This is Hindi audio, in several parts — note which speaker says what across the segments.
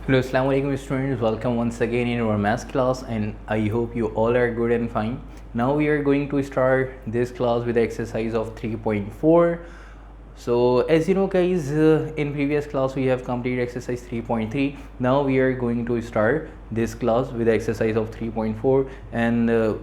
Speaker 1: Hello, Assalamu alaikum students. Welcome once again in our math class, and I hope you all are good and fine. Now we are going to start this class with the exercise of 3.4. So as you know guys, in previous class we have completed exercise 3.3. Now we are going to start this class with the exercise of 3.4, and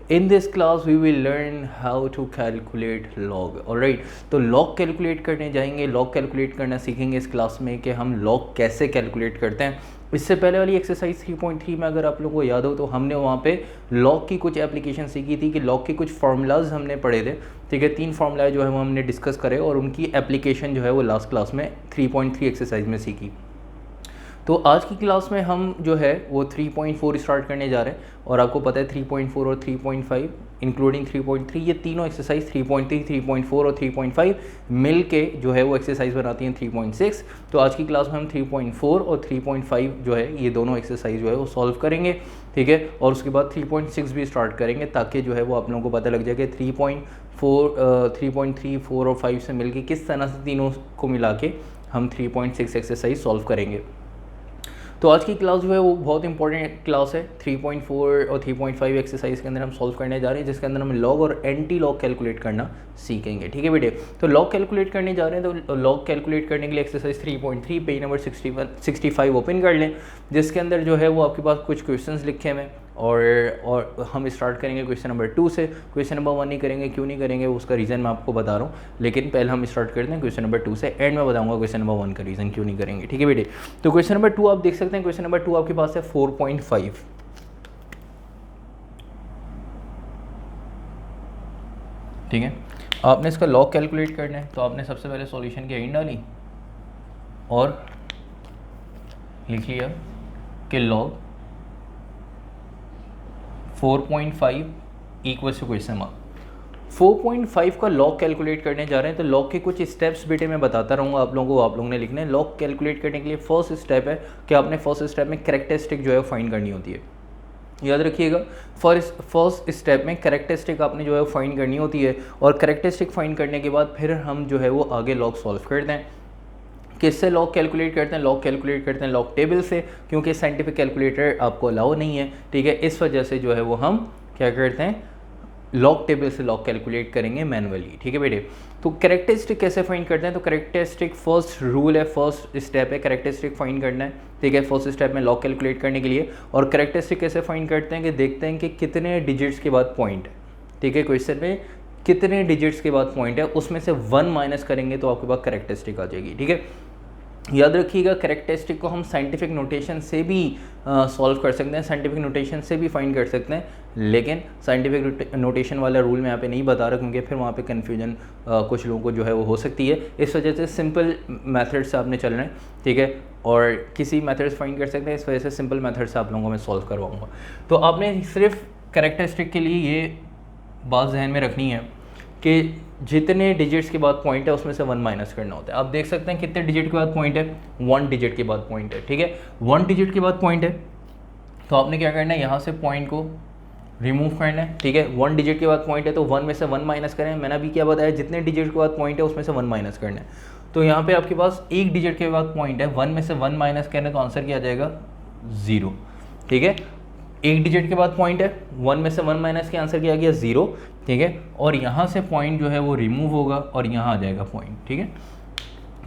Speaker 1: in this class we will learn how to calculate log. Alright, तो log कैलकुलेट करने जाएंगे, log कैलकुलेट करना सीखेंगे इस क्लास में कि हम log कैसे कैलकुलेट करते हैं. इससे पहले वाली एक्सरसाइज 3.3 में अगर आप लोगों को याद हो तो हमने वहाँ पे लॉग की कुछ एप्लीकेशन सीखी थी कि लॉग के कुछ फार्मूलाज हमने पढ़े थे. ठीक है, 3 फार्मूला जो है वो हमने डिस्कस करे और उनकी एप्लीकेशन जो है वो लास्ट क्लास में 3.3 एक्सरसाइज में सीखी. तो आज की क्लास में हम जो है वो 3.4 स्टार्ट करने जा रहे हैं और आपको पता है 3.4 और 3.5 इंक्लूडिंग 3.3 ये तीनों एक्सरसाइज 3.3, 3.4 और 3.5 मिल के जो है वो एक्सरसाइज बनाती हैं 3.6. तो आज की क्लास में हम 3.4 और 3.5 जो है ये दोनों एक्सरसाइज जो है वो सॉल्व करेंगे. ठीक है, और उसके बाद 3.6 भी स्टार्ट करेंगे ताकि जो है वो आप लोगों को पता लग जाए कि 3.3, 4 और 5 से मिल के किस तरह से तीनों को मिला के हम 3.6 एक्सरसाइज सॉल्व करेंगे. तो आज की क्लास जो है वो बहुत इंपॉर्टेंट क्लास है. 3.4 और 3.5 एक्सरसाइज के अंदर हम सॉल्व करने जा रहे हैं जिसके अंदर हम लॉग और एंटी लॉग कैलकुलेट करना सीखेंगे. ठीक है बेटे, तो लॉग कैलकुलेट करने जा रहे हैं. तो लॉग कैलकुलेट करने के लिए एक्सरसाइज 3.3 पेज नंबर 65 ओपन कर लें जिसके अंदर जो है वो आपके पास कुछ क्वेश्चंस लिखे हुए हैं और हम स्टार्ट करेंगे क्वेश्चन नंबर 2 से. क्वेश्चन नंबर 1 नहीं करेंगे, क्यों नहीं करेंगे उसका रीज़न मैं आपको बता रहा हूँ, लेकिन पहले हम स्टार्ट करते हैं क्वेश्चन नंबर 2 से. एंड में बताऊँगा क्वेश्चन नंबर 1 का रीज़न क्यों नहीं करेंगे. ठीक है बेटे, तो क्वेश्चन नंबर 2 आप देख सकते हैं. क्वेश्चन नंबर 2 आपके पास है 4.5. ठीक है, आपने इसका लॉग कैलकुलेट करना है तो आपने सबसे पहले सॉल्यूशन की हेडिंग डाली और लिख लिया कि log 4.5 equals to question mark. 4.5 का लॉग कैलकुलेट करने जा रहे हैं. तो लॉग के कुछ स्टेप्स बेटे मैं बताता रहूँगा आप लोगों को, आप लोगों ने लिखने हैं. लॉग कैलकुलेट करने के लिए फर्स्ट स्टेप है कि आपने फर्स्ट स्टेप में कैरेक्टरिस्टिक जो है फाइंड करनी होती है. याद रखिएगा, फर्स्ट स्टेप में कैरेक्टरिस्टिक आपने जो है फाइंड करनी होती है और कैरेक्टरिस्टिक फाइंड करने के बाद फिर हम जो है वो आगे लॉग सॉल्व करते हैं. किससे लॉग कैलकुलेट करते हैं? लॉग कैलकुलेट करते हैं लॉग टेबल से, क्योंकि साइंटिफिक कैलकुलेटर आपको अलाउ नहीं है. ठीक है, इस वजह से जो है वो हम क्या करते हैं, लॉग टेबल से लॉग कैलकुलेट करेंगे मैनुअली. ठीक है बेटे, तो कैरेक्टरिस्टिक कैसे फाइंड करते हैं? तो कैरेक्टरिस्टिक फर्स्ट रूल है, फर्स्ट स्टेप है कैरेक्टरिस्टिक फाइंड करना है. ठीक है, फर्स्ट स्टेप में लॉग कैलकुलेट करने के लिए. और कैरेक्टरिस्टिक कैसे फाइंड करते हैं कि देखते हैं कि कितने डिजिट्स के बाद पॉइंट है. ठीक है, क्वेश्चन में कितने डिजिट्स के बाद पॉइंट है, उसमें से 1 माइनस करेंगे तो आपके पास कैरेक्टरिस्टिक आ जाएगी. ठीक है, याद रखिएगा कैरेक्टरिस्टिक को हम साइंटिफिक नोटेशन से भी सॉल्व कर सकते हैं, साइंटिफिक नोटेशन से भी फाइंड कर सकते हैं, लेकिन साइंटिफिक नोटेशन वाला रूल मैं यहाँ पे नहीं बता रहा क्योंकि फिर वहाँ पे कन्फ्यूजन कुछ लोगों को जो है वो हो सकती है. इस वजह से सिंपल मेथड से आपने चलना है. ठीक है, और किसी मेथड से फाइंड कर सकते हैं, इस वजह से सिंपल मेथड से आप लोगों को मैं सॉल्व करवाऊँगा. तो आपने सिर्फ कैरेक्टरिस्टिक के लिए ये बात जहन में रखनी है कि जितने डिजिट्स के बाद पॉइंट है उसमें से 1 माइनस करना होता है. आप देख सकते हैं कितने डिजिट के बाद पॉइंट है, 1 डिजिट के बाद पॉइंट है. ठीक है, 1 डिजिट के बाद पॉइंट है तो आपने क्या करना है, यहाँ से पॉइंट को रिमूव करना है. ठीक है, 1 डिजिट के बाद पॉइंट है तो 1 में से 1 माइनस करें. मैंने अभी क्या बताया, जितने डिजिट के बाद पॉइंट है उसमें से 1 माइनस करना है. तो यहाँ पे आपके पास 1 डिजिट के बाद पॉइंट है, 1 में से 1 माइनस करना तो आंसर क्या आ जाएगा, 0. ठीक है, 1 डिजिट के बाद पॉइंट है, 1 में से 1 माइनस के आंसर क्या आ गया, 0. ठीक है, और यहाँ से पॉइंट जो है वो रिमूव होगा और यहाँ आ जाएगा पॉइंट. ठीक है,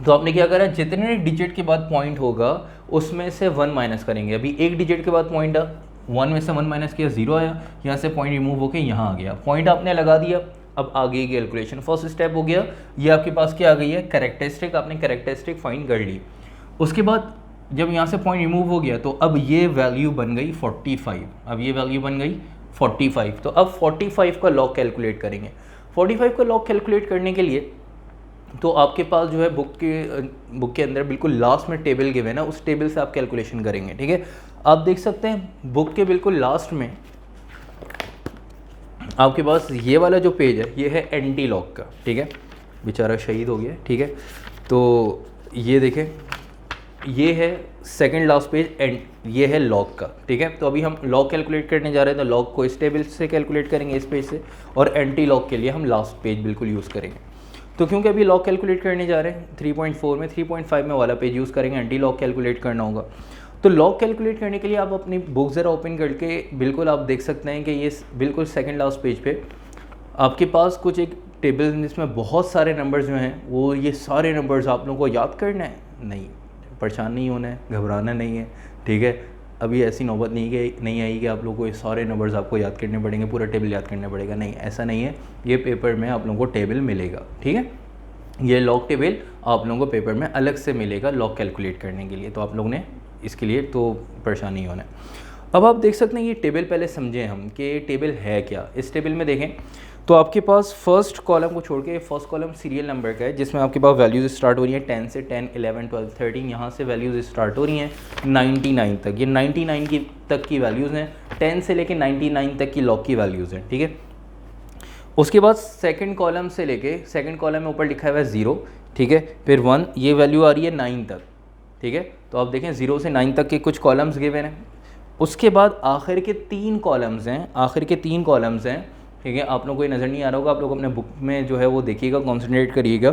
Speaker 1: तो आपने क्या करा, जितने डिजिट के बाद पॉइंट होगा उसमें से 1 माइनस करेंगे. अभी 1 डिजिट के बाद पॉइंट 1 में से 1 माइनस किया, 0 आया. यहाँ से पॉइंट रिमूव होकर यहाँ आ गया, पॉइंट आपने लगा दिया. अब आगे की कैलकुलेशन फर्स्ट स्टेप हो गया. ये आपके पास क्या आ गई है, कैरेक्टरिस्टिक. आपने कैरेक्टरिस्टिक फाइंड कर ली. उसके बाद जब यहाँ से पॉइंट रिमूव हो गया तो अब ये वैल्यू बन गई 45. अब ये वैल्यू बन गई 45. तो अब 45 का लॉग कैलकुलेट करेंगे. 45 का लॉग कैलकुलेट करने के लिए तो आपके पास जो है बुक के अंदर बिल्कुल लास्ट में टेबल गिवन है ना, उस टेबल से आप कैलकुलेशन करेंगे. ठीक है, आप देख सकते हैं बुक के बिल्कुल लास्ट में आपके पास ये वाला जो पेज है ये है एंटी लॉग का. ठीक है, बेचारा शहीद हो गया. ठीक है, तो ये देखें, ये है सेकंड लास्ट पेज एंड ये है लॉग का. ठीक है, तो अभी हम लॉग कैलकुलेट करने जा रहे हैं तो लॉग को इस टेबल से कैलकुलेट करेंगे, इस पेज से, और एंटी लॉग के लिए हम लास्ट पेज बिल्कुल यूज़ करेंगे. तो क्योंकि अभी लॉग कैलकुलेट करने जा रहे हैं 3.4 में, 3.5 में वाला पेज यूज़ करेंगे, एंटी लॉग कैलकुलेट करना होगा. तो लॉग कैलकुलेट करने के लिए आप अपनी बुक ज़रा ओपन करके बिल्कुल आप देख सकते हैं कि ये बिल्कुल सेकंड लास्ट पेज पे आपके पास कुछ एक टेबल जिसमें बहुत सारे नंबर्स जो हैं वो ये सारे नंबर्स आप लोगों को याद करना है, नहीं परेशान नहीं होना है, घबराना नहीं है, ठीक है। अभी ऐसी नौबत नहीं आई कि आप लोगों को ये सारे नंबर्स आपको याद करने पड़ेंगे, पूरा टेबल याद करना पड़ेगा, नहीं ऐसा नहीं है। ये पेपर में आप लोगों को टेबल मिलेगा, ठीक है। ये लॉग टेबल आप लोगों को पेपर में अलग से मिलेगा लॉग कैलकुलेट करने के लिए, तो आप लोगों ने इसके लिए तो परेशान नहीं होना है। अब आप देख सकते हैं ये टेबल पहले समझें हम कि टेबल है क्या। इस टेबल में देखें तो आपके पास फर्स्ट कॉलम को छोड़ के फर्स्ट कॉलम सीरियल नंबर का है, जिसमें आपके पास वैल्यूज़ स्टार्ट हो रही हैं 10 से 10, 11, 12, 13, यहाँ से वैल्यूज़ स्टार्ट हो रही हैं 99 तक। ये 99 तक की वैल्यूज़ हैं, 10 से लेके 99 तक की लॉग की वैल्यूज़ हैं, ठीक है। उसके बाद सेकंड कॉलम से लेके सेकंड कॉलम में ऊपर लिखा हुआ है 0, ठीक है, फिर 1, ये वैल्यू आ रही है 9 तक, ठीक है। तो आप देखें 0 से 9 तक के कुछ कॉलम्स गिवन हैं। उसके बाद आखिर के 3 कॉलम्स हैं, ठीक है। आप लोगों को ये नज़र नहीं आ रहा होगा, आप लोग अपने बुक में जो है वो देखिएगा, कॉन्सेंट्रेट करिएगा।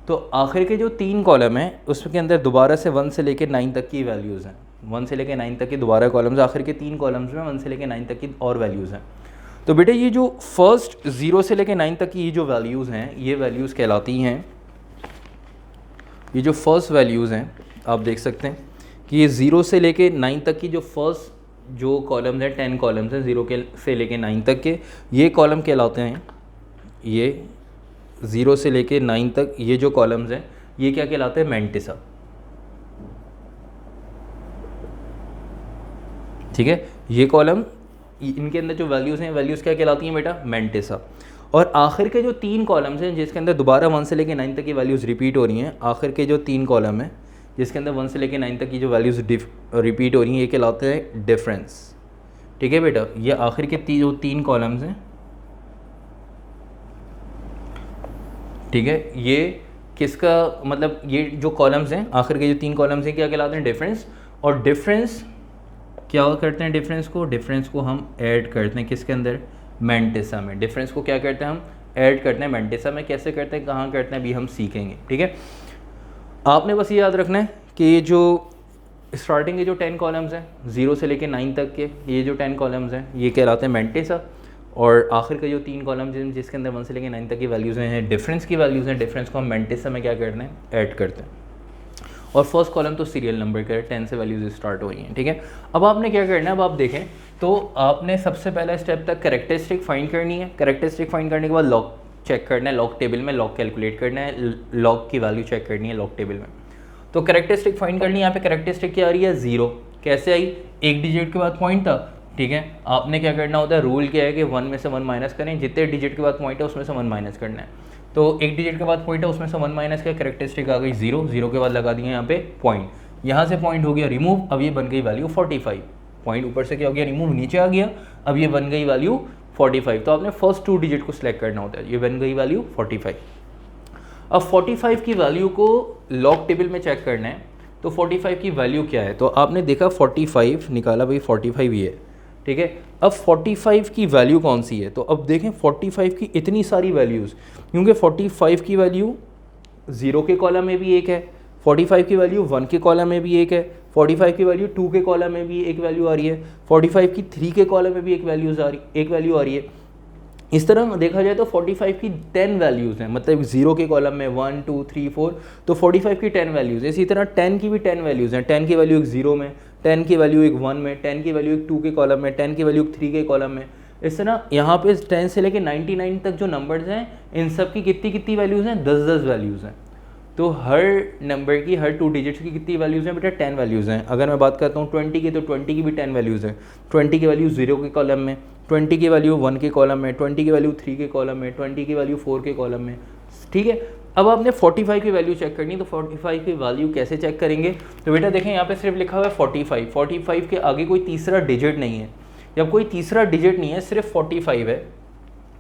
Speaker 1: तो आखिर के जो 3 कॉलम हैं उसके अंदर दोबारा से 1 से लेकर 9 तक की वैल्यूज़ हैं, 1 से लेकर 9 तक की दोबारा कॉलम्स, आखिर के 3 कॉलम्स में 1 से लेकर 9 तक की और वैल्यूज़ हैं। तो बेटे ये जो फर्स्ट 0 से लेकर 9 तक की ये जो वैल्यूज़ हैं, ये वैल्यूज़ कहलाती हैं, ये जो फर्स्ट वैल्यूज़ हैं आप देख सकते हैं कि ये 0 से लेके 9 तक की जो फर्स्ट जो कॉलम्स हैं, 10 कॉलम्स हैं 0 से लेके 9 तक के, ये कॉलम कहलाते हैं, ये 0 से लेके 9 तक ये जो कॉलम्स हैं ये क्या कहलाते हैं, मैंटिसा, ठीक है। ये कॉलम इनके अंदर जो वैल्यूज़ हैं, वैल्यूज़ क्या कहलाती हैं बेटा, मैंटिसा। और आखिर के जो 3 कॉलम्स हैं जिसके अंदर दोबारा 1 से लेके 9 तक की वैल्यूज़ रिपीट हो रही हैं, आखिर के जो 3 कॉलम हैं जिसके अंदर 1 से लेकर 9 तक की जो वैल्यूज़ रिपीट हो रही हैं, ये कहलाते हैं डिफरेंस, ठीक है बेटा। ये आखिर के जो 3 कॉलम्स हैं, ठीक है, ये किसका मतलब, ये जो कॉलम्स हैं आखिर के जो 3 कॉलम्स हैं क्या कहलाते हैं, डिफरेंस। और डिफरेंस क्या करते हैं, डिफरेंस को हम ऐड करते हैं किसके अंदर, मैंटिसा में। डिफरेंस को क्या करते हैं, हम ऐड करते हैं मैंटिसा में। कैसे करते हैं, कहाँ करते हैं, अभी हम सीखेंगे, ठीक है। आपने बस ये याद रखना है कि ये जो स्टार्टिंग के जो 10 कॉलम्स हैं 0 से लेकर 9 तक के, ये जो 10 कॉलम्स हैं ये कहलाते हैं मैंटिसा। और आखिर के जो 3 कॉलम्स हैं जिसके अंदर 1 से लेकर 9 तक की वैल्यूज़ हैं, डिफरेंस की वैल्यूज़ हैं, डिफरेंस को हम मैंटिसा में क्या करते हैं, ऐड करते हैं। और फर्स्ट कॉलम तो सीरियल नंबर का है, 10 से वैल्यूज़ स्टार्ट हो रही हैं, ठीक है। अब आपने क्या करना है, अब आप देखें तो आपने सबसे पहला स्टेप तक कैरेक्टरिस्टिक फाइंड करनी है। कैरेक्टरिस्टिक फाइंड करने के बाद लॉग चेक करना है, लॉग टेबल में लॉग कैलकुलेट करना है, लॉग की वैल्यू चेक करनी है लॉग टेबल में। तो कैरेक्टरिस्टिक फाइंड करनी है, यहाँ पे कैरेक्टरिस्टिक क्या आ रही है, 0। कैसे आई, एक डिजिट के बाद पॉइंट था, ठीक है। आपने क्या करना होता है, रूल क्या है कि 1 में से 1 माइनस करें, जितने डिजिट के बाद पॉइंट है उसमें से 1 माइनस करना है। तो एक डिजिट के बाद पॉइंट है उसमें से 1 माइनस का, कैरेक्टरिस्टिक आ गई 0, 0 के बाद लगा दिया यहाँ पे पॉइंट, यहाँ से पॉइंट हो गया रिमूव, अब ये बन गई वैल्यू 45। पॉइंट ऊपर से क्या हो गया, रिमूव, नीचे आ गया, अब ये बन गई वैल्यू 45। तो आपने फर्स्ट 2 डिजिट को सिलेक्ट करना होता है, ये बन गई वैल्यू 45। अब 45 की वैल्यू को लॉग टेबल में चेक करना है, तो 45 की वैल्यू क्या है, तो आपने देखा 45 निकाला, भाई 45 ही है, ठीक है। अब 45 की वैल्यू कौन सी है, तो अब देखें 45 की इतनी सारी वैल्यूज़, क्योंकि 45 की वैल्यू 0 के कॉलम में भी एक है, 45 की वैल्यू 1 के कॉलम में भी एक है, 45 की वैल्यू 2 के कॉलम में भी एक वैल्यू आ रही है, 45 की 3 के कॉलम में भी एक वैल्यू आ रही है। इस तरह देखा जाए तो 45 की 10 वैल्यूज़ हैं, मतलब 0 के कॉलम में 1 2 3 4, तो 45 की 10 वैल्यूज़ है। इसी तरह 10 की भी 10 वैल्यूज़ हैं, 10 की वैल्यू एक 0 में, 10 की वैल्यू एक 1 में, 10 की वैल्यू एक 2 के कॉलम में, 10 की वैल्यू एक 3 के कॉलम में। इस तरह यहाँ पे 10 से लेकर 99 तक जो नंबर्स हैं इन सब की कितनी वैल्यूज़ हैं, 10 वैल्यूज़ हैं। तो हर नंबर की, हर 2 डिजिट्स की कितनी वैल्यूज़ हैं बेटा, 10 वैल्यूज़ हैं। अगर मैं बात करता हूँ 20 की, तो 20 की भी 10 वैल्यूज़ हैं। 20 की वैल्यू 0 के कॉलम में, 20 की वैल्यू 1 के कॉलम में, 20 की वैल्यू 3 के कॉलम में, 20 की वैल्यू 4 के कॉलम में, ठीक है। अब आपने 45 की वैल्यू चेक करनी, तो 45 की वैल्यू कैसे चेक करेंगे, तो बेटा देखें यहाँ पे सिर्फ लिखा हुआ है 45, 45 के आगे कोई तीसरा डिजिट नहीं है। जब कोई तीसरा डिजिट नहीं है, सिर्फ 45 है,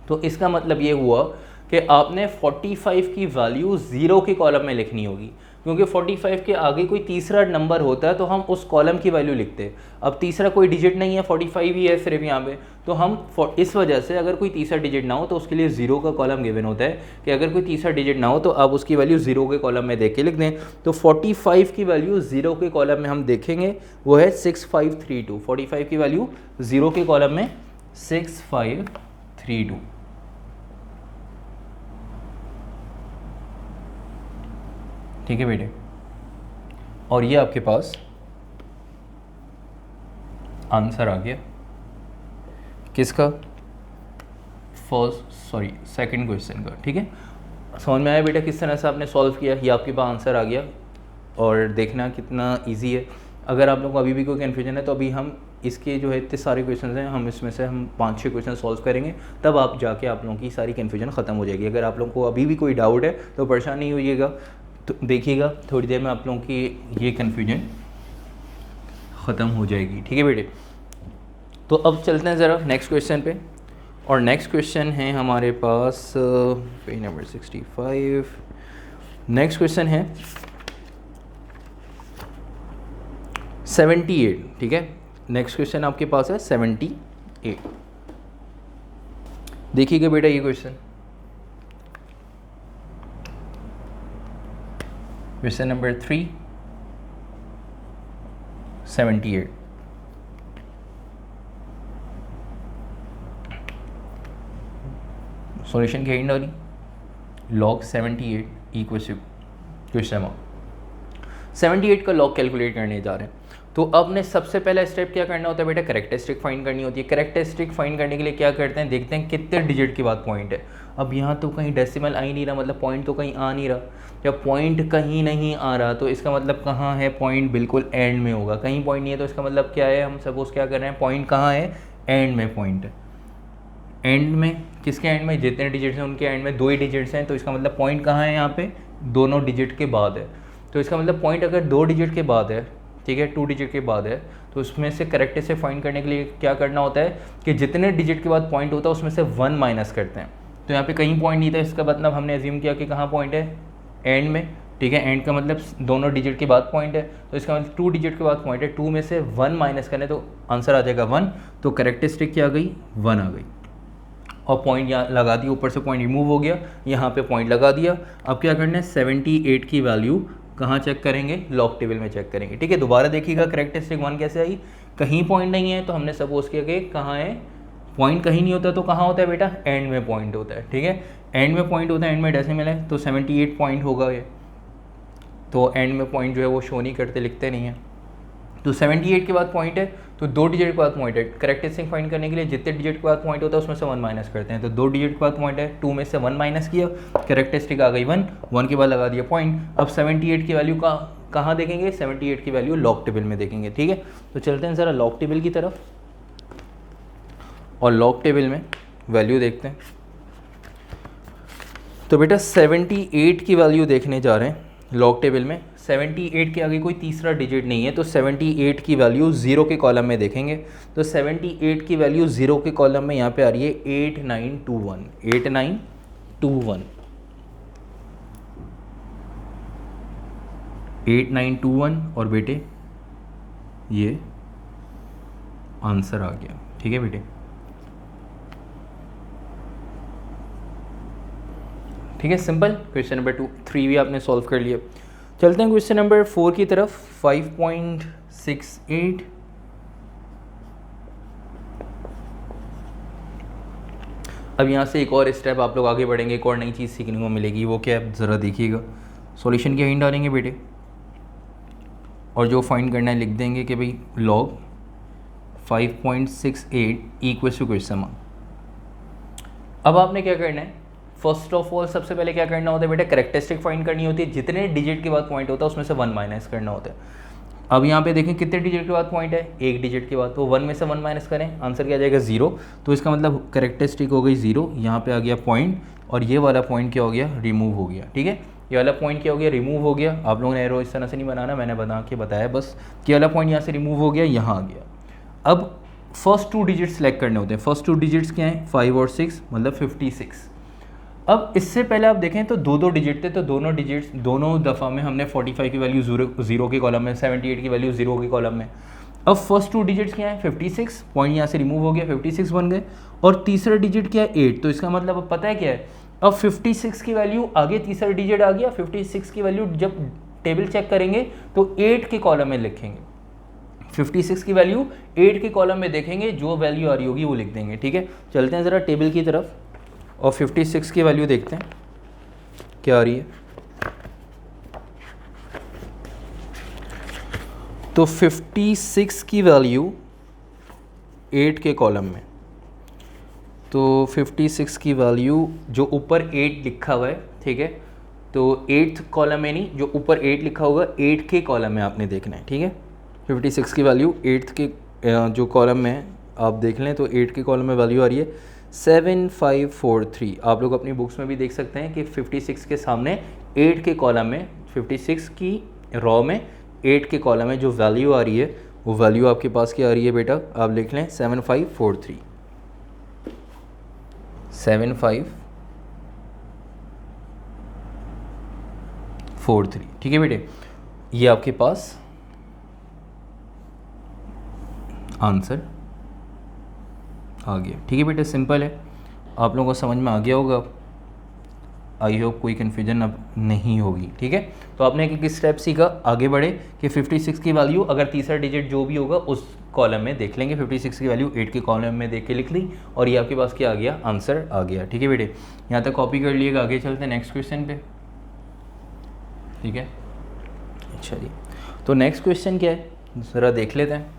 Speaker 1: तो इसका मतलब ये हुआ कि आपने 45 की वैल्यू 0 के कॉलम में लिखनी होगी। क्योंकि 45 के आगे कोई तीसरा नंबर होता है तो हम उस कॉलम की वैल्यू लिखते हैं। अब तीसरा कोई डिजिट नहीं है, 45 ही है सिर्फ यहाँ पे, तो हम इस वजह से अगर कोई तीसरा डिजिट ना हो तो उसके लिए 0 का कॉलम गिवन होता है कि अगर कोई तीसरा डिजिट ना हो तो आप उसकी वैल्यू 0 के कॉलम में देख के लिख दें। तो 45 की वैल्यू 0 के कॉलम में हम देखेंगे, वो है 6532। 45 की वैल्यू 0 के कॉलम में 6532। ठीक है बेटे, और ये आपके पास आंसर आ गया किसका, सेकंड क्वेश्चन का। ठीक है, समझ में आया बेटा किस तरह से आपने सॉल्व किया, ये आपके पास आंसर आ गया। और देखना कितना इजी है। अगर आप लोगों को अभी भी कोई कन्फ्यूजन है तो अभी हम इसके जो है इतने सारे क्वेश्चन हैं, हम इसमें से हम 5-6 क्वेश्चन सॉल्व करेंगे, तब आप जाके आप लोगों की सारी कन्फ्यूजन ख़त्म हो जाएगी। अगर आप लोगों को अभी भी कोई डाउट है तो परेशान नहीं होइएगा, तो देखिएगा थोड़ी देर में आप लोगों की ये कन्फ्यूजन ख़त्म हो जाएगी। ठीक है बेटे, तो अब चलते हैं ज़रा नेक्स्ट क्वेश्चन पे। और नेक्स्ट क्वेश्चन है हमारे पास पेज नंबर 65। नेक्स्ट क्वेश्चन है 78। ठीक है, नेक्स्ट क्वेश्चन आपके पास है 78। देखिएगा बेटा ये क्वेश्चन नंबर 3, 78। सॉल्यूशन की हेडिंग डाली log 78 इक्वल्स टू क्वेश्चन 78 का लॉग कैलकुलेट करने जा रहे हैं। तो अब ने सबसे पहला स्टेप क्या करना होता है बेटा, कैरेक्टरिस्टिक फाइंड करनी होती है। कैरेक्टरिस्टिक फाइंड करने के लिए क्या करते हैं, देखते हैं कितने डिजिट के बाद पॉइंट है। अब यहाँ तो कहीं डेसिमल आ ही नहीं रहा, मतलब पॉइंट तो कहीं आ नहीं रहा। जब पॉइंट कहीं नहीं आ रहा तो इसका मतलब कहाँ है, पॉइंट बिल्कुल एंड में होगा। कहीं पॉइंट नहीं है तो इसका मतलब क्या है, हम सपोज क्या कर रहे हैं, पॉइंट कहाँ है, एंड में पॉइंट है। एंड में किसके एंड में, जितने डिजिट्स हैं उनके एंड में 2 ही डिजिट्स हैं, तो इसका मतलब पॉइंट कहाँ है, यहाँ पे दोनों डिजिट के बाद है। तो इसका मतलब पॉइंट अगर 2 डिजिट के बाद है, ठीक है, 2 डिजिट के बाद है, तो उसमें से करेक्टरिस्टिक फाइंड करने के लिए क्या करना होता है कि जितने डिजिट के बाद पॉइंट होता है उसमें से 1 माइनस करते हैं। तो यहाँ पे कहीं पॉइंट नहीं था, इसका मतलब हमने एज्यूम किया कि कहाँ पॉइंट है, एंड में। ठीक है, एंड का मतलब दोनों डिजिट के बाद पॉइंट है, तो इसका मतलब 2 डिजिट के बाद पॉइंट है, 2 में से 1 माइनस करने तो आंसर आ जाएगा 1। तो करेक्टरिस्टिक क्या आ गई, 1 आ गई। और पॉइंट यहाँ लगा दिया, ऊपर से पॉइंट रिमूव हो गया, यहाँ पे पॉइंट लगा दिया। अब क्या करना है, 78 की वैल्यू कहाँ चेक करेंगे, लॉग टेबल में चेक करेंगे। ठीक है, दोबारा देखिएगा करेक्टरिस्टिक 1 कैसे आई, कहीं पॉइंट नहीं है तो हमने सपोज किया कि कहाँ है, पॉइंट कहीं नहीं होता तो कहाँ होता है बेटा, एंड में पॉइंट होता है। ठीक है, एंड में पॉइंट होता है, एंड में डेसिमल है तो 78 पॉइंट होगा ये। तो एंड में पॉइंट जो है वो शो नहीं करते, लिखते नहीं है। तो 78 के बाद पॉइंट है तो 2 डिजिट के बाद पॉइंट है। करेक्टरिस्टिक फाइंड करने के लिए जितने डिजिट के बाद पॉइंट होता है उसमें से 1 माइनस करते हैं। तो 2 डिजिट के बाद पॉइंट है, 2 में से 1 माइनस किया, करेक्टरिस्टिक आ गई 1, 1 के बाद लगा दिया पॉइंट। अब 78 की वैल्यू कहाँ देखेंगे, 78 की वैल्यू लॉग टेबल में देखेंगे। ठीक है, तो चलते हैं ज़रा लॉग टेबल की तरफ और लॉग टेबल में वैल्यू देखते हैं। तो बेटा 78 की वैल्यू देखने जा रहे हैं लॉग टेबल में। 78 के आगे कोई तीसरा डिजिट नहीं है तो 78 की वैल्यू 0 के कॉलम में देखेंगे। तो 78 की वैल्यू 0 के कॉलम में यहाँ पे आ रही है 8921, 8921, 8921 और बेटे ये आंसर आ गया। ठीक है बेटे, ठीक है, सिंपल। क्वेश्चन नंबर 3 भी आपने सॉल्व कर लिया। चलते हैं क्वेश्चन नंबर 4 की तरफ। 5.68। अब यहाँ से एक और स्टेप आप लोग आगे बढ़ेंगे, एक और नई चीज़ सीखने को मिलेगी। वो क्या है, ज़रा देखिएगा। सॉल्यूशन की हिंट डालेंगे बेटे और जो फाइंड करना है लिख देंगे कि भाई log 5.68 इक्वल्स टू क्वेश्चन। अब आपने क्या करना है, फर्स्ट ऑफ ऑल सबसे पहले क्या करना होता है बेटा, करेक्टरिस्टिक फाइंड करनी होती है। जितने डिजिट के बाद पॉइंट होता है उसमें से 1 माइनस करना होता है। अब यहाँ पे देखें कितने डिजिट के बाद पॉइंट है, 1 डिजिट के बाद, तो 1 में से 1 माइनस करें, आंसर क्या आ जाएगा 0। तो इसका मतलब करेक्टरिस्टिक हो गई 0, यहाँ पे आ गया पॉइंट और ये वाला पॉइंट क्या हो गया, रिमूव हो गया। ठीक है, ये वाला पॉइंट क्या हो गया, रिमूव हो गया। आप लोगों ने एरो इस तरह से नहीं बनाना, मैंने बना के बताया बस कि वाला पॉइंट यहाँ से रिमूव हो गया, यहाँ आ गया। अब फर्स्ट 2 डिजिट सेलेक्ट करने होते हैं। फर्स्ट 2 डिजिट्स क्या हैं, 5 और 6, मतलब 56। अब इससे पहले आप देखें तो दो डिजिट थे, तो दोनों दफ़ा में हमने 45 की वैल्यू जीरो के कॉलम में, 78 की वैल्यू जीरो के कॉलम में। अब फर्स्ट टू डिजिट्स क्या है 56, पॉइंट यहाँ से रिमूव हो गया 56 बन गए, और तीसरा डिजिट क्या है 8, तो इसका मतलब अब पता है क्या है, अब 56 की वैल्यू आगे तीसरा डिजिट आ गया, 56 की वैल्यू जब टेबल चेक करेंगे तो 8 के कॉलम में लिखेंगे, 56 की वैल्यू 8 के कॉलम में देखेंगे, जो वैल्यू आ रही होगी वो लिख देंगे। ठीक है, चलते हैं ज़रा टेबल की तरफ और 56 की वैल्यू देखते हैं क्या आ रही है। तो 56 की वैल्यू 8 के कॉलम में, तो 56 की वैल्यू जो ऊपर 8 लिखा हुआ है, ठीक है, तो 8th कॉलम में नहीं, जो ऊपर 8 लिखा होगा 8 के कॉलम में आपने देखना है। ठीक है, 56 की वैल्यू 8th के जो कॉलम में है आप देख लें, तो 8 के कॉलम में वैल्यू आ रही है 7543। आप लोग अपनी बुक्स में भी देख सकते हैं कि 56 के सामने 8 के कॉलम में, 56 की रॉ में 8 के कॉलम में जो वैल्यू आ रही है वो वैल्यू आपके पास क्या आ रही है बेटा, आप लिख लें 7543, 7543। ठीक है बेटे, ये आपके पास आंसर आ गया। ठीक है बेटे, सिंपल है, आप लोगों को समझ में आ गया होगा। आई होप कोई कन्फ्यूजन अब नहीं होगी। ठीक है, तो आपने एक स्टेप सीखा, आगे बढ़े कि 56 की वैल्यू अगर तीसरा डिजिट जो भी होगा उस कॉलम में देख लेंगे, 56 की वैल्यू 8 के कॉलम में देख के लिख ली और ये आपके पास क्या आ गया, आंसर आ गया। ठीक है बेटे, यहाँ तक कॉपी कर लिएगा, आगे चलते हैं नेक्स्ट क्वेश्चन पे। ठीक है, अच्छा जी, तो नेक्स्ट क्वेश्चन क्या है ज़रा देख लेते हैं।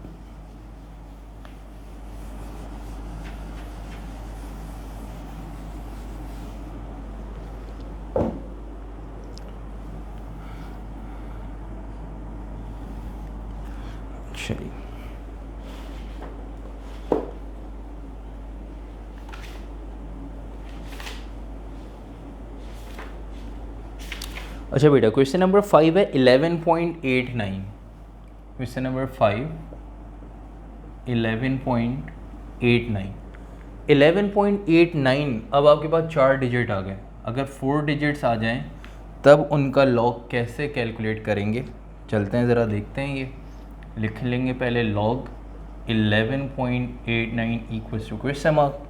Speaker 1: चलिए, अच्छा बेटा, क्वेश्चन नंबर 5 है 11.89। Question number 5 11.89। 11.89, अब आपके पास 4 डिजिट आ गए, अगर 4 डिजिट्स आ जाएं तब उनका लॉग कैसे कैलकुलेट करेंगे, चलते हैं ज़रा देखते हैं। ये लिख लेंगे पहले log 11.89 equals to question mark.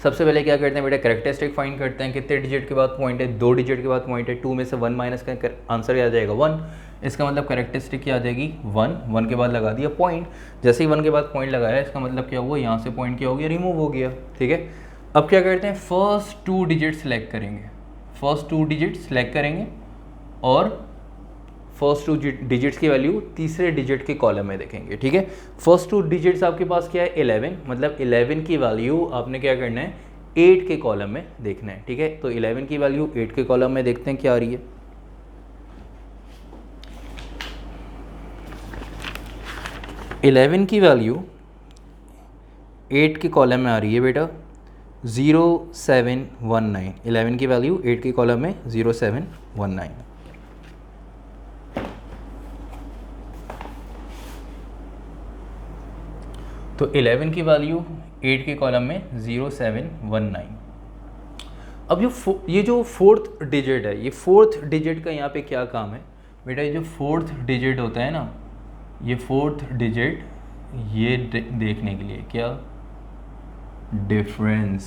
Speaker 1: सबसे पहले क्या करते हैं बेटा, कैरेक्टरिस्टिक फाइंड करते हैं, कितने डिजिट के बाद पॉइंट है, 2 डिजिट के बाद पॉइंट है, 2 में से 1 माइनस का आंसर क्या आ जाएगा 1, इसका मतलब कैरेक्टरिस्टिक क्या आ जाएगी 1, 1 के बाद लगा दिया पॉइंट, जैसे ही 1 के बाद पॉइंट लगाया इसका मतलब क्या हुआ, यहाँ से पॉइंट क्या हो गया, रिमूव हो गया। ठीक है, अब क्या करते हैं, फर्स्ट 2 डिजिट सेलेक्ट करेंगे, फर्स्ट 2 डिजिट सेलेक्ट करेंगे और फर्स्ट 2 डिजिट्स की वैल्यू तीसरे डिजिट के कॉलम में देखेंगे। ठीक है, फर्स्ट 2 डिजिट्स आपके पास क्या है 11, मतलब 11 की वैल्यू आपने क्या करना है 8 के कॉलम में देखना है। ठीक है, तो 11 की वैल्यू 8 के कॉलम में देखते हैं क्या आ रही है। इलेवन की वैल्यू 8 के कॉलम में आ रही है बेटा 0719। 11 की वैल्यू 8 के कॉलम में 0719। तो 11 की वैल्यू 8 के कॉलम में 0719। अब ये जो फोर्थ डिजिट है, ये फोर्थ डिजिट का यहाँ पे क्या काम है बेटा, ये जो फोर्थ डिजिट होता है ना, ये फोर्थ डिजिट ये देखने के लिए क्या, डिफरेंस,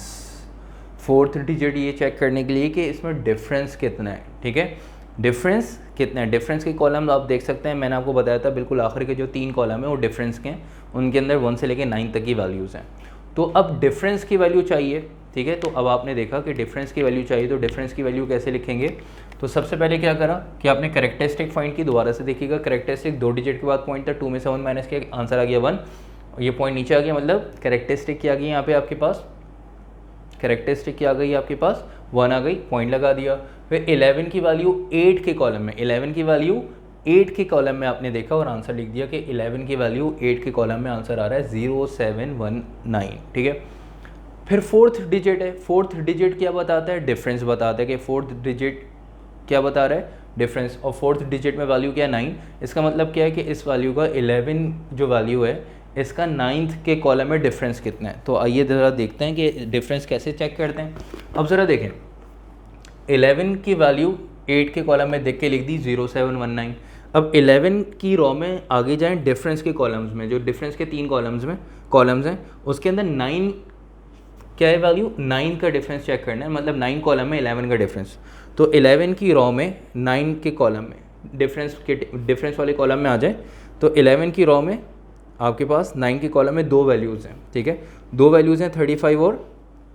Speaker 1: फोर्थ डिजिट ये चेक करने के लिए कि इसमें डिफरेंस कितना है। ठीक है, डिफरेंस कितना है, डिफरेंस के कॉलम आप देख सकते हैं, मैंने आपको बताया था बिल्कुल आखिर के जो 3 कॉलम है वो डिफरेंस के हैं, उनके अंदर 1 से लेकर 9 तक की वैल्यूज़ हैं। तो अब डिफरेंस की वैल्यू चाहिए। ठीक है, तो अब आपने देखा कि डिफरेंस की वैल्यू चाहिए, तो डिफरेंस की वैल्यू कैसे लिखेंगे, तो सबसे पहले क्या करा कि आपने कैरेक्टरिस्टिक फाइंड की, दोबारा से देखिएगा, कैरेक्टरिस्टिक 2 डिजिट के बाद पॉइंट था, 2 में से 1 माइनस किया, आंसर आ गया 1, ये पॉइंट नीचे आ गया, मतलब कैरेक्टरिस्टिक क्या आ गई यहाँ पे आपके पास, कैरेक्टरिस्टिक क्या आ गई आपके पास 1 आ गई, पॉइंट लगा दिया। फिर 11 की वैल्यू 8 के कॉलम में, 11 की वैल्यू 8 के कॉलम में आपने देखा और आंसर लिख दिया कि 11 की वैल्यू 8 के कॉलम में आंसर आ रहा है 0719। ठीक है, फिर फोर्थ डिजिट है, फोर्थ डिजिट क्या बताता है, डिफरेंस बताता है कि फोर्थ डिजिट क्या बता रहा है, डिफरेंस, और फोर्थ डिजिट में वैल्यू क्या 9, इसका मतलब क्या है कि इस वैल्यू का 11 जो वैल्यू है इसका 9th के कॉलम में डिफरेंस कितना है। तो आइए ज़रा देखते हैं कि डिफरेंस कैसे चेक करते हैं। अब ज़रा देखें, 11 की वैल्यू 8 के कॉलम में देख के लिख दी 0719। अब 11 की रॉ में आगे जाएं डिफरेंस के कॉलम्स में, जो डिफरेंस के 3 कॉलम्स हैं उसके अंदर 9 क्या है वैल्यू, 9 का डिफरेंस चेक करना है, मतलब 9 कॉलम में 11 का डिफरेंस। तो 11 की रॉ में 9 के कॉलम में डिफरेंस वाले कॉलम में आ जाए तो 11 की रॉ में आपके पास 9 के कॉलम में 2 वैल्यूज़ हैं, ठीक है, 2 वैल्यूज़ हैं 35 और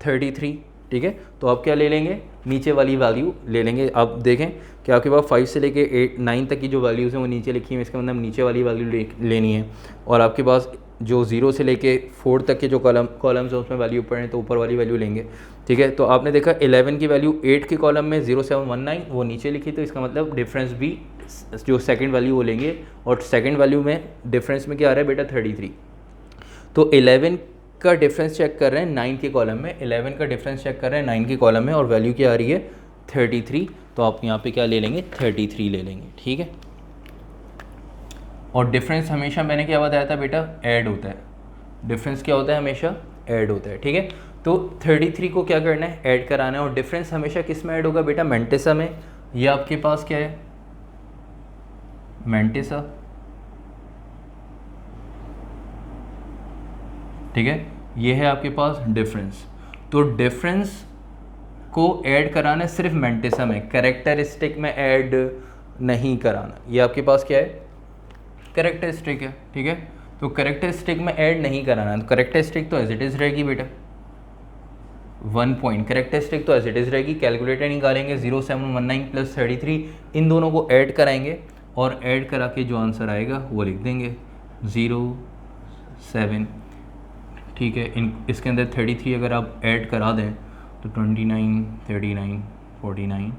Speaker 1: 33, ठीक है। तो आप क्या ले लेंगे, नीचे वाली वैल्यू ले लेंगे। आप देखें कि आपके पास 5 से लेके 9 तक की जो वैल्यूज़ हैं वो नीचे लिखी हैं, इसका मतलब नीचे वाली वैल्यू लेनी है। और आपके पास जो 0 से लेके 4 तक के जो कॉलम्स हैं उसमें वैल्यू ऊपर हैं तो ऊपर वाली वैल्यू लेंगे, ठीक है। तो आपने देखा 11 की वैल्यू 8 के कॉलम में 0719 वो नीचे लिखी, तो इसका मतलब डिफरेंस भी जो सेकंड वैल्यू वो लेंगे, और सेकंड वैल्यू में डिफरेंस में क्या आ रहा है बेटा 33। तो 11 का डिफरेंस चेक कर रहे हैं 9 के कॉलम में, 11 का डिफरेंस चेक कर रहे हैं 9 के कॉलम में और वैल्यू क्या आ रही है 33। तो आप यहाँ पे क्या ले लेंगे 33 ले लेंगे, ठीक है। और डिफरेंस हमेशा मैंने क्या बताया था बेटा, ऐड होता है, डिफरेंस क्या होता है हमेशा ऐड होता है, ठीक है। तो 33 को क्या करना है ऐड कराना है, और डिफरेंस हमेशा किस में ऐड होगा बेटा, मैंटिसा में। ये आपके पास क्या है मैंटिसा, ठीक है, ये है आपके पास डिफरेंस। तो डिफरेंस को ऐड कराना है सिर्फ मैंटिसा में, कैरेक्टरिस्टिक में ऐड नहीं कराना। ये आपके पास क्या है कैरेक्टरिस्टिक है, ठीक है। तो कैरेक्टरिस्टिक में ऐड नहीं कराना, तो कैरेक्टरिस्टिक तो एज इट इज़ रहेगी बेटा 1 पॉइंट, कैरेक्टरिस्टिक तो एज इट इज़ रहेगी। कैलकुलेटर निकालेंगे 0719 प्लस 33, इन दोनों को ऐड कराएंगे और ऐड करा के जो आंसर आएगा वो लिख देंगे 07, ठीक है। इसके अंदर 33 अगर आप ऐड करा दें तो 29, 39, 49,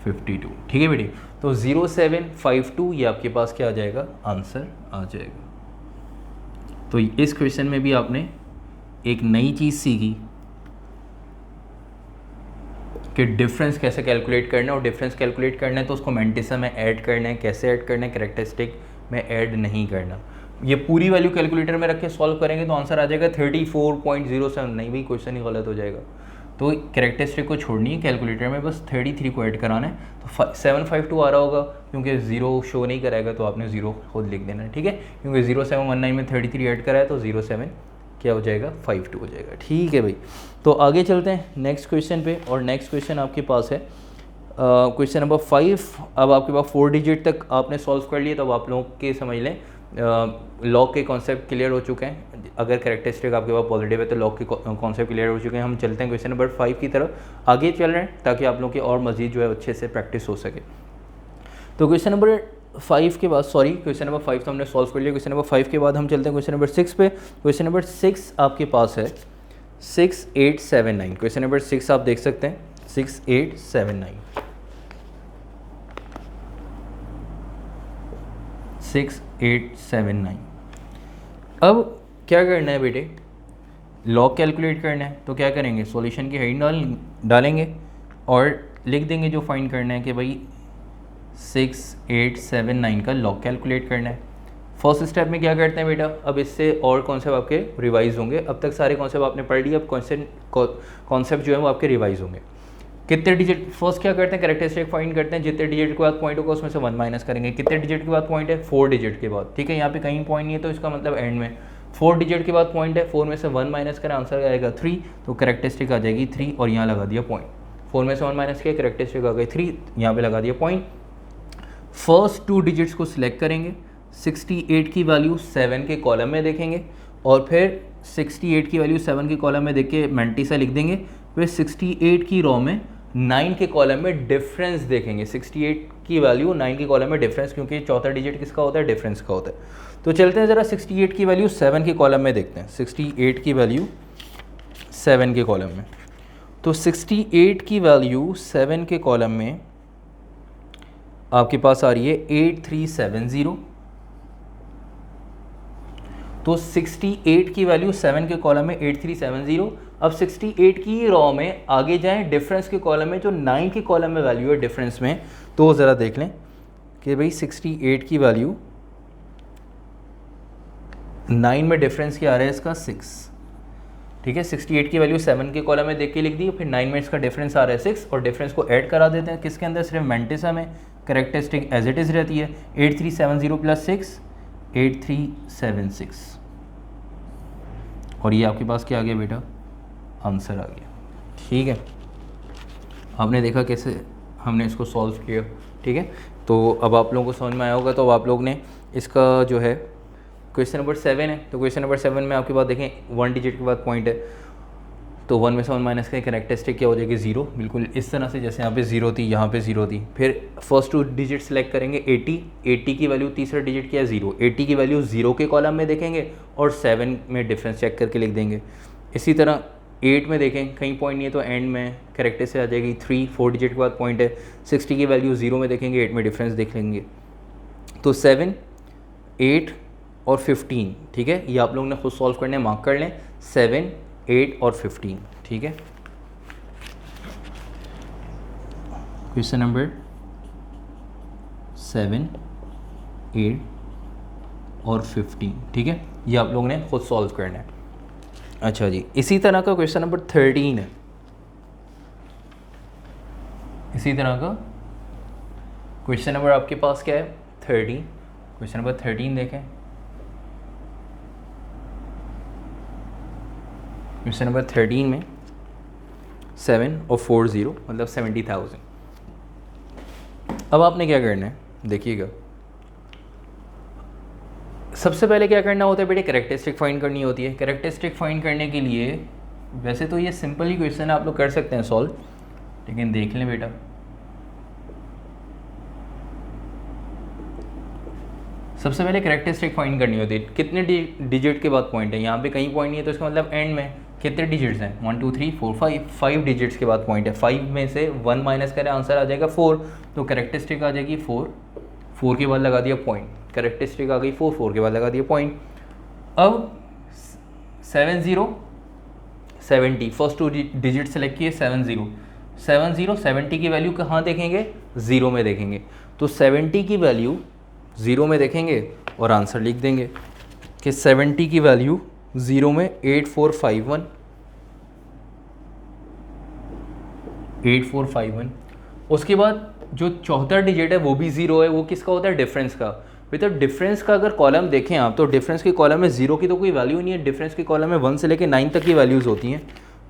Speaker 1: 52, ठीक है बेटी। तो 0752 ये आपके पास क्या आ जाएगा आंसर आ जाएगा। तो इस क्वेश्चन में भी आपने एक नई चीज़ सीखी कि डिफरेंस कैसे कैलकुलेट करना है, और डिफरेंस कैलकुलेट करना है तो उसको मैंटिसा में ऐड करना है, कैसे ऐड करना है, कैरेक्टरिस्टिक में ऐड नहीं करना। ये पूरी वैल्यू कैलकुलेटर में रख के सॉल्व करेंगे तो आंसर आ जाएगा 34.07, नहीं भाई क्वेश्चन ही गलत हो जाएगा। तो कैरेक्टरिस्टिक को छोड़नी है कैलकुलेटर में, बस 33 को ऐड कराना है। तो 752 आ रहा होगा, क्योंकि 0 शो नहीं कराएगा तो आपने 0 खुद लिख देना है, ठीक है। क्योंकि 0719 में 33 ऐड करा है तो 07 क्या हो जाएगा 52 हो जाएगा, ठीक है भाई। तो आगे चलते हैं नेक्स्ट क्वेश्चन पे, और नेक्स्ट क्वेश्चन आपके पास है क्वेश्चन नंबर 5। अब आपके पास 4 डिजिट तक आपने सॉल्व कर लिए, तो अब आप लोग के समझ लें लॉग के कॉन्सेप्ट क्लियर हो चुके हैं। अगर कैरेक्टरिस्टिक आपके पास पॉजिटिव है तो लॉग के कॉन्सेप्ट क्लियर हो चुके हैं। हम चलते हैं क्वेश्चन नंबर 5 की तरफ, आगे चल रहे हैं ताकि आप लोग की और मज़ीद जो है अच्छे से प्रैक्टिस हो सके। तो क्वेश्चन नंबर 5 के बाद, सॉरी क्वेश्चन नंबर 5 तो हमने सॉल्व कर लिया। क्वेश्चन नंबर 5 के बाद हम चलते हैं क्वेश्चन नंबर 6 पे। क्वेश्चन नंबर 6 आपके पास है 6879। क्वेश्चन नंबर 6 आप देख सकते हैं 6879, 6879। अब क्या करना है बेटे, लॉग कैलकुलेट करना है तो क्या करेंगे, सॉल्यूशन की हेडिंग डालेंगे और लिख देंगे जो फाइंड करना है कि भाई 6879 का लॉग कैलकुलेट करना है। फर्स्ट स्टेप में क्या करते हैं बेटा, अब इससे और कॉन्सेप्ट आपके रिवाइज होंगे। अब तक सारे कॉन्सेप्ट आपने पढ़ लिए, अब कॉन्सेप्ट जो है वो आपके रिवाइज होंगे। कितने डिजिट, फर्स्ट क्या करते हैं कैरेक्टरिस्टिक फाइंड करते हैं, जितने डिजिट के बाद पॉइंट होगा उसमें से 1 माइनस करेंगे। कितने डिजिट के बाद पॉइंट है, 4 डिजिट के बाद, ठीक है। यहाँ पे कहीं पॉइंट नहीं है तो इसका मतलब एंड में 4 डिजिट के बाद पॉइंट है, 4 में से 1 माइनस करें आंसर आएगा 3, तो कैरेक्टरिस्टिक आ जाएगी 3 और यहाँ लगा दिया पॉइंट। 4 में से 1 माइनस किया, कैरेक्टरिस्टिक आ गई 3, यहाँ पे लगा दिया पॉइंट। फर्स्ट 2 डिजिट्स को सिलेक्ट करेंगे, 68 की वैल्यू 7 के कॉलम में देखेंगे और फिर 68 की वैल्यू 7 के कॉलम में देख के मैंटिसा लिख देंगे। फिर 68 की रो में 9 के कॉलम में डिफरेंस देखेंगे, 68 की वैल्यू 9 के कॉलम में डिफरेंस, क्योंकि चौथा डिजिट किसका होता है, डिफरेंस का होता है। तो चलते हैं ज़रा 68 की वैल्यू 7 के कॉलम में देखते हैं, 68 की वैल्यू 7 के कॉलम में। तो 68 की वैल्यू 7 के कॉलम में आपके पास आ रही है 8370। तो 68 की वैल्यू 7 के कॉलम में 8370। अब 68 की रॉ में आगे जाएं डिफरेंस के कॉलम में, जो 9 के कॉलम में वैल्यू है डिफरेंस में, तो ज़रा देख लें कि भाई 68 की वैल्यू 9 में डिफरेंस क्या आ रहा है इसका 6, ठीक है। 68 की वैल्यू 7 के कॉलम में देख के लिख दी, फिर 9 में इसका डिफरेंस आ रहा है 6 और डिफरेंस को ऐड करा देते हैं किसके अंदर, सिर्फ मैंटिसा में। करेक्टरिस्टिक एज इट इज़ रहती है 8370 प्लस 6 8376 और ये आपके पास क्या आ गया बेटा, आंसर आ गया। ठीक है, आपने देखा कैसे हमने इसको सॉल्व किया। ठीक है, तो अब आप लोगों को समझ में आया होगा। तो अब आप लोग ने इसका जो है क्वेश्चन नंबर 7 है, तो क्वेश्चन नंबर 7 में आपके पास देखें 1 डिजिट के बाद पॉइंट है, तो 1 में से 1 माइनस का करेक्टरिस्टिक क्या हो जाएगी 0, बिल्कुल इस तरह से जैसे यहाँ पे 0 थी यहाँ पे 0 थी। फिर फर्स्ट 2 डिजिट सेलेक्ट करेंगे 80 की वैल्यू तीसरा डिजिट क्या है 0, 80 की वैल्यू 0 के कॉलम में देखेंगे और 7 में डिफरेंस चेक करके लिख देंगे। इसी तरह 8 में देखें कहीं पॉइंट नहीं है तो एंड में करेक्टरिस्टिक आ जाएगी 3, 4 डिजिट के बाद पॉइंट है। 60 की वैल्यू 0 में देखेंगे, 8 में डिफरेंस देख लेंगे। तो 7, 8 और 15, ठीक है, ये आप लोगों ने खुद सॉल्व करने मार्क कर लें 7, 8 और 15। ठीक है, क्वेश्चन नंबर 7, 8 और 15। ठीक है, ये आप लोगों ने खुद सॉल्व करना है। अच्छा जी, इसी तरह का क्वेश्चन नंबर 13 है। इसी तरह का क्वेश्चन नंबर आपके पास क्या है 30। क्वेश्चन नंबर 13 देखें। क्वेश्चन नंबर 13 में 7 और 4 0 मतलब 70,000। अब आपने क्या करना है देखिएगा, सबसे पहले क्या करना होता है बेटे, करेक्टरिस्टिक फाइंड करनी होती है। करेक्टरिस्टिक फाइंड करने के लिए वैसे तो ये सिंपल ही क्वेश्चन है, आप लोग कर सकते हैं सॉल्व, लेकिन देख लें बेटा सबसे पहले करेक्टरिस्टिक फाइंड करनी होती है। कितने डिजिट के बाद पॉइंट है, यहाँ पे कहीं पॉइंट नहीं है तो इसका मतलब एंड में कितने डिजिट्स हैं 1 2 3 4 5 डिजिट्स के बाद पॉइंट है। 5 में से 1 माइनस करें आंसर आ जाएगा 4, तो करेक्टरिस्टिक आ जाएगी 4 के बाद लगा दिया पॉइंट, करेक्टरिस्टिक आ गई 4 के बाद लगा दिया पॉइंट। अब 7 0 70 फर्स्ट 2 डिजिट सेलेक्ट किए 7 0 70 की वैल्यू कहाँ देखेंगे 0 में देखेंगे, तो 70 की वैल्यू 0 में देखेंगे और आंसर लिख देंगे कि 70 की वैल्यू 0 में 8451। उसके बाद जो चौथा डिजिट है वो भी 0 है, वो किसका होता है डिफरेंस का। तो डिफरेंस का अगर कॉलम देखें आप तो डिफरेंस के कॉलम में 0 की तो कोई वैल्यू नहीं है, डिफरेंस के कॉलम में 1 से लेकर 9 तक की वैल्यूज़ होती हैं।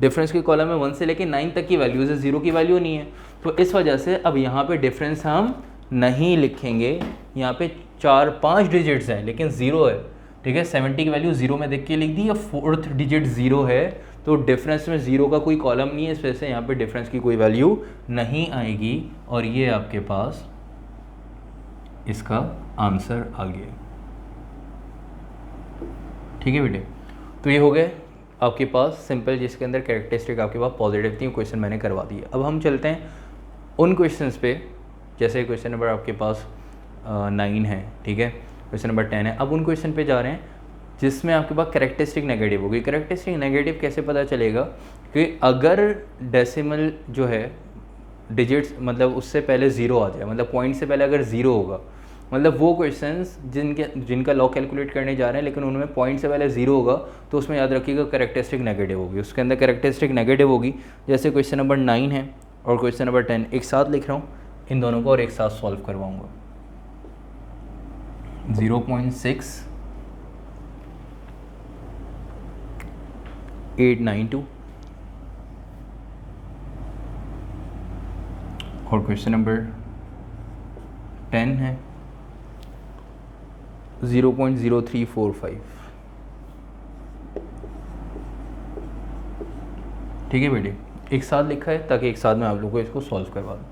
Speaker 1: डिफरेंस के कॉलम में 1 से लेकर 9 तक की वैल्यूज़ है, 0 की वैल्यू नहीं है। तो इस वजह से अब यहाँ पे डिफरेंस हम नहीं लिखेंगे, यहाँ पे 4-5 डिजिट्स हैं लेकिन 0 है। ठीक है, 70 की वैल्यू 0 में देख के लिख दी, या फोर्थ डिजिट 0 है तो डिफरेंस में 0 का कोई कॉलम नहीं है, इस वजह से यहाँ पे डिफरेंस की कोई वैल्यू नहीं आएगी और ये आपके पास इसका आंसर आ गया। ठीक है बेटे, तो ये हो गए आपके पास सिंपल जिसके अंदर कैरेक्टरिस्टिक आपके पास पॉजिटिव थी, क्वेश्चन मैंने करवा दिए। अब हम चलते हैं उन क्वेश्चंस पे, जैसे क्वेश्चन नंबर आपके पास 9 है, ठीक है, क्वेश्चन नंबर 10 है। अब उन क्वेश्चन पे जा रहे हैं जिसमें आपके पास कैरेक्टरिस्टिक नेगेटिव होगी। कैरेक्टरिस्टिक नेगेटिव कैसे पता चलेगा कि अगर डेसिमल जो है डिजिट्स मतलब उससे पहले 0 आ जाए, मतलब पॉइंट से पहले अगर 0 होगा, मतलब वो क्वेश्चंस जिनका लॉग कैलकुलेट करने जा रहे हैं लेकिन उनमें पॉइंट से पहले 0 होगा, तो उसमें याद रखिएगा कैरेक्टरिस्टिक नेगेटिव होगी, उसके अंदर कैरेक्टरिस्टिक नेगेटिव होगी। जैसे क्वेश्चन नंबर 9 है और क्वेश्चन नंबर 10 एक साथ लिख रहा हूँ, इन दोनों को और एक साथ सॉल्व करवाऊँगा। 0.6 892 और क्वेश्चन नंबर 10 है 0.0345। ठीक है बेटे, एक साथ लिखा है ताकि एक साथ में आप लोगों को इसको सॉल्व करवा दूँ।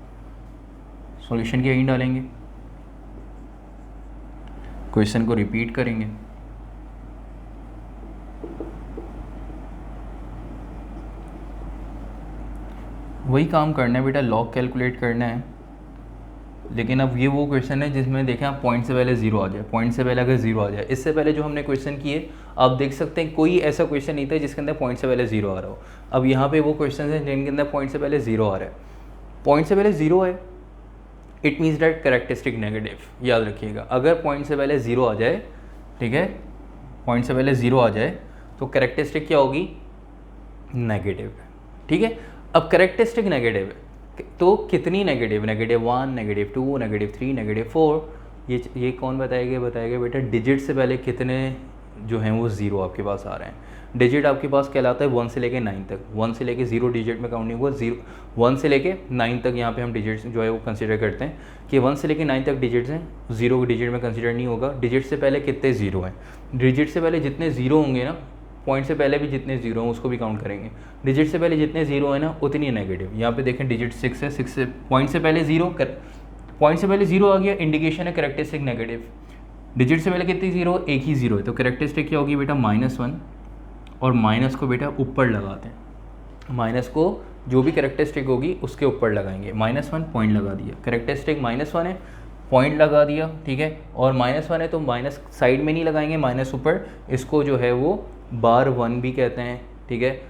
Speaker 1: सॉल्यूशन की यहीं डालेंगे, क्वेश्चन को रिपीट करेंगे, वही काम करना है बेटा, लॉग कैलकुलेट करना है। लेकिन अब ये वो क्वेश्चन है जिसमें देखें आप पॉइंट से पहले 0 आ जाए, पॉइंट से पहले अगर 0 आ जाए। इससे पहले जो हमने क्वेश्चन किए आप देख सकते हैं कोई ऐसा क्वेश्चन नहीं था जिसके अंदर पॉइंट से पहले 0 आ रहा हो। अब यहाँ पे वो क्वेश्चन हैं जिनके अंदर पॉइंट से पहले 0 आ रहा है। पॉइंट से पहले 0 है, it means that characteristic negative, याद रखिएगा। अगर पॉइंट से पहले 0 आ जाए, ठीक है, पॉइंट से पहले 0 आ जाए तो कैरेक्टरिस्टिक क्या होगी नेगेटिव, ठीक है। अब कैरेक्टरिस्टिक नेगेटिव है तो कितनी नेगेटिव, -1, -2, -3, -4, ये कौन बताएगा बेटा डिजिट से पहले कितने जो हैं वो ज़ीरो आपके पास आ रहे हैं। डिजिट आपके पास कहलाता है 1 से लेके 9 तक, 1 से लेके 0 डिजिट में काउंट नहीं होगा, 1 से लेके 9 तक यहाँ पे हम डिजिट्स जो है वो कंसीडर करते हैं कि 1 से लेके 9 तक डिजिट्स हैं, 0 डिजिट में कंसीडर नहीं होगा। डिजिट से पहले कितने ज़ीरो हैं, डिजिट से पहले जितने ज़ीरो होंगे ना, पॉइंट से पहले भी जितने ज़ीरो हैं उसको भी काउंट करेंगे। डिजिट से पहले जितने ज़ीरो है ना उतनी नेगेटिव। यहाँ पे देखें डिजिट 6 है, 6 से पॉइंट से पहले ज़ीरो, पॉइंट से पहले ज़ीरो आ गया, इंडिकेशन है कैरेक्टरिस्टिक नेगेटिव। डिजिट से पहले कितनी ज़ीरो, एक ही ज़ीरो है, तो कैरेक्टरिस्टिक क्या होगी बेटा -1, और माइनस को बेटा ऊपर लगाते हैं, माइनस को जो भी कैरेक्टरिस्टिक होगी उसके ऊपर लगाएंगे। -1 पॉइंट लगा दिया, कैरेक्टरिस्टिक -1 है, पॉइंट लगा दिया, ठीक है। और -1 है तो माइनस साइड में नहीं लगाएंगे, माइनस ऊपर, इसको जो है वो बार 1 भी कहते हैं, ठीक है,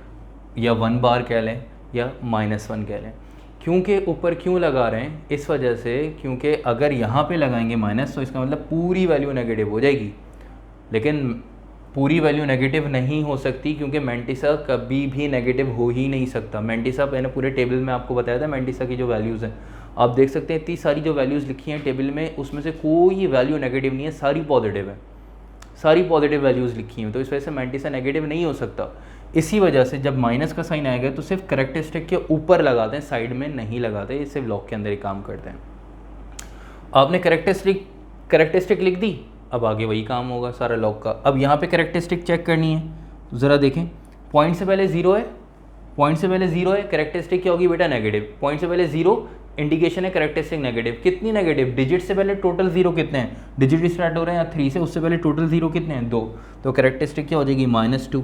Speaker 1: या 1 बार कह लें या -1 कह लें। क्योंकि ऊपर क्यों लगा रहे हैं, इस वजह से क्योंकि अगर यहाँ पे लगाएंगे माइनस तो इसका मतलब पूरी वैल्यू नेगेटिव हो जाएगी, लेकिन पूरी वैल्यू नेगेटिव नहीं हो सकती क्योंकि मैंटिसा कभी भी नेगेटिव हो ही नहीं सकता। मैंटिसा मैंने पूरे टेबल में आपको बताया था, मैंटिसा की जो वैल्यूज़ हैं आप देख सकते हैं, इतनी सारी जो वैल्यूज़ लिखी हैं टेबल में उसमें से कोई वैल्यू नेगेटिव नहीं है, सारी पॉजिटिव है, सारी पॉजिटिव वैल्यूज़ लिखी हैं, तो इस वजह से मैंटिसा नेगेटिव नहीं हो सकता। इसी वजह से जब माइनस का साइन आएगा तो सिर्फ कैरेक्टरिस्टिक के ऊपर लगाते हैं, साइड में नहीं लगाते, ये सिर्फ लॉग के अंदर ही काम करते हैं। आपने कैरेक्टरिस्टिक लिख दी, अब आगे वही काम होगा सारा लॉग का। अब यहाँ पे कैरेक्टरिस्टिक चेक करनी है, तो ज़रा देखें, पॉइंट से पहले ज़ीरो है, पॉइंट से पहले ज़ीरो है, कैरेक्टरिस्टिक क्या होगी बेटा नेगेटिव। पॉइंट से पहले ज़ीरो, इंडिकेशन है कैरेक्टरिस्टिक नेगेटिव। कितनी नेगेटिव, डिजिट से पहले टोटल ज़ीरो कितने हैं, डिजिट स्टार्ट हो रहे हैं 3 से, उससे पहले टोटल ज़ीरो कितने हैं 2, तो कैरेक्टरिस्टिक क्या हो जाएगी -2,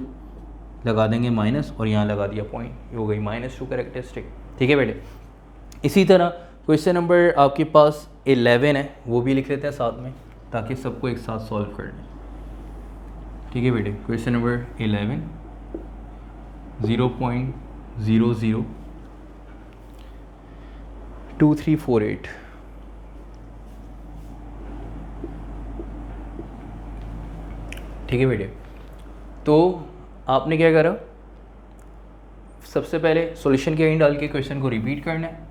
Speaker 1: लगा देंगे माइनस और यहाँ लगा दिया पॉइंट, ये हो गई -2 कैरेक्टरिस्टिक, ठीक है बेटे। इसी तरह क्वेश्चन नंबर आपके पास 11 है, वो भी लिख लेते हैं साथ में ताकि सबको एक साथ सॉल्व कर लें, ठीक है बेटे। क्वेश्चन नंबर 11, 0.002348, ठीक है बेटे। तो आपने क्या करा, सबसे पहले सॉल्यूशन के एंड डाल के क्वेश्चन को रिपीट करना है,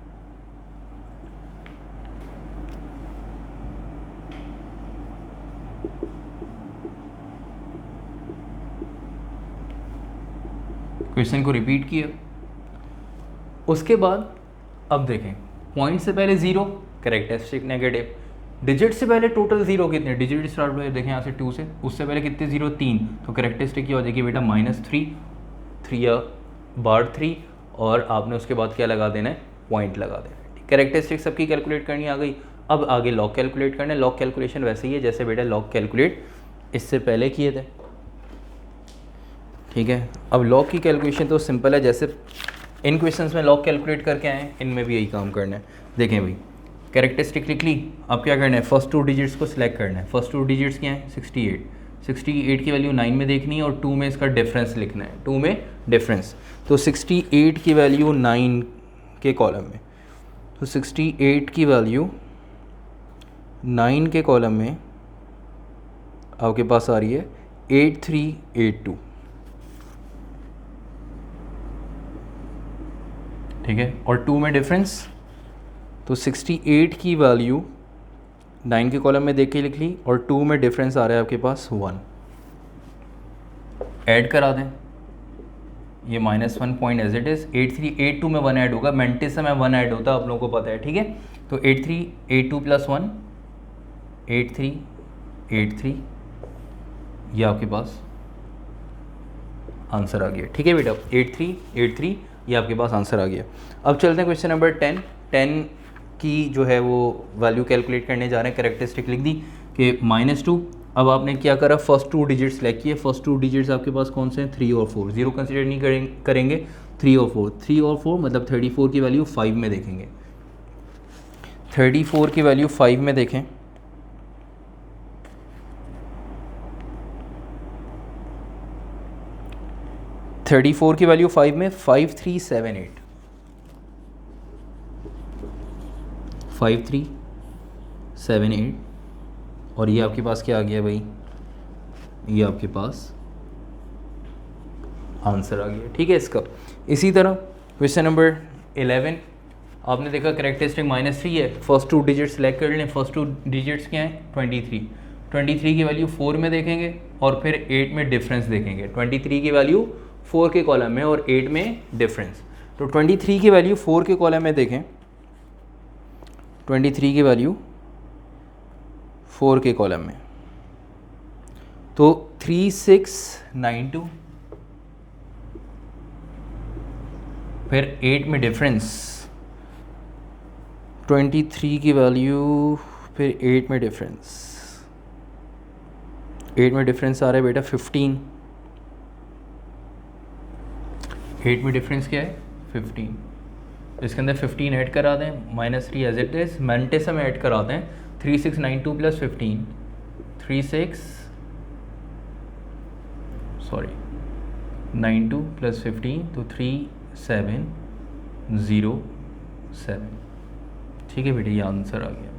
Speaker 1: क्वेश्चन को रिपीट किया। उसके बाद अब देखें, पॉइंट से पहले ज़ीरो, कैरेक्टरिस्टिक नेगेटिव, डिजिट से पहले टोटल ज़ीरो कितने, डिजिट स्टार्ट हुए देखें यहाँ से 2 से, उससे पहले कितने ज़ीरो 3, तो कैरेक्टरिस्टिक क्या हो जाएगी बेटा -3 या बार 3, और आपने उसके बाद क्या लगा देना है, पॉइंट लगा देना है। कैरेक्टरिस्टिक सबकी कैलकुलेट करनी आ गई। अब आगे लॉग कैलकुलेट करना है। लॉग कैलकुलेशन वैसे ही है जैसे बेटा लॉग कैलकुलेट इससे पहले किए थे, ठीक है। अब लॉग की कैलकुलेशन तो सिंपल है, जैसे इन क्वेश्चंस में लॉग कैलकुलेट करके आए इनमें भी यही काम करना है। देखें भाई, कैरेक्टरिस्टिक लिख ली, अब क्या करना है, फर्स्ट 2 डिजिट्स को सिलेक्ट करना है। फर्स्ट 2 डिजिट्स क्या है, 68 की वैल्यू 9 में देखनी है और 2 में इसका डिफरेंस लिखना है, 2 में डिफरेंस, तो 68 की वैल्यू 9 के कॉलम में, तो 68 की वैल्यू 9 के कॉलम में आपके पास आ रही है 8382, ठीक है, और 2 में डिफरेंस, तो 68 की वैल्यू 9 के कॉलम में देख के लिख ली और 2 में डिफरेंस आ रहा है आपके पास 1, ऐड करा दें, ये -1 पॉइंट एज इट इज़, 8382 में 1 ऐड होगा, मैंटिसा में 1 ऐड होता है, आप लोगों को पता है, ठीक है। तो 8382 + 1 8383, ये आपके पास आंसर आ गया, ठीक है बेटा, 8383 ये आपके पास आंसर आ गया। अब चलते हैं क्वेश्चन नंबर 10 की जो है वो वैल्यू कैलकुलेट करने जा रहे हैं। कैरेक्टरिस्टिक लिख दी कि -2, अब आपने क्या करा, फर्स्ट 2 डिजिट्स सेलेक्ट किए। फर्स्ट 2 डिजिट्स आपके पास कौन से हैं, 3 और 4, जीरो कंसिडर नहीं करेंगे, 3 और 4 मतलब 34 की वैल्यू 5 में देखेंगे, 34 की वैल्यू 5 में देखें, थर्टी 4 की वैल्यू 5 में 5378, 5378, और ये आपके पास क्या आ गया भाई, ये आपके पास आंसर आ गया, ठीक है इसका। इसी तरह क्वेश्चन नंबर 11, आपने देखा करेक्टरिस्टिक -3 है, फर्स्ट 2 डिजिट सेलेक्ट कर लें। फर्स्ट 2 डिजिट्स क्या हैं, 23 की वैल्यू 4 में देखेंगे और फिर 8 में डिफरेंस देखेंगे। 23 की वैल्यू 4 के कॉलम में और 8 में डिफरेंस। तो 23 की वैल्यू 4 के कॉलम में देखें, 23 की वैल्यू 4 के कॉलम में, तो 3692, फिर 8 में डिफरेंस, 23 की वैल्यू फिर 8 में डिफरेंस, 8 में डिफरेंस आ रहा है बेटा 15, 8 में डिफरेंस क्या है 15। इसके अंदर 15 ऐड करा दें, -3 एज इट इज़, मैंटिस में ऐड करा दें, 3692 प्लस 15, 92 प्लस 15 तो 3707, ठीक है बेटे, ये आंसर आ गया।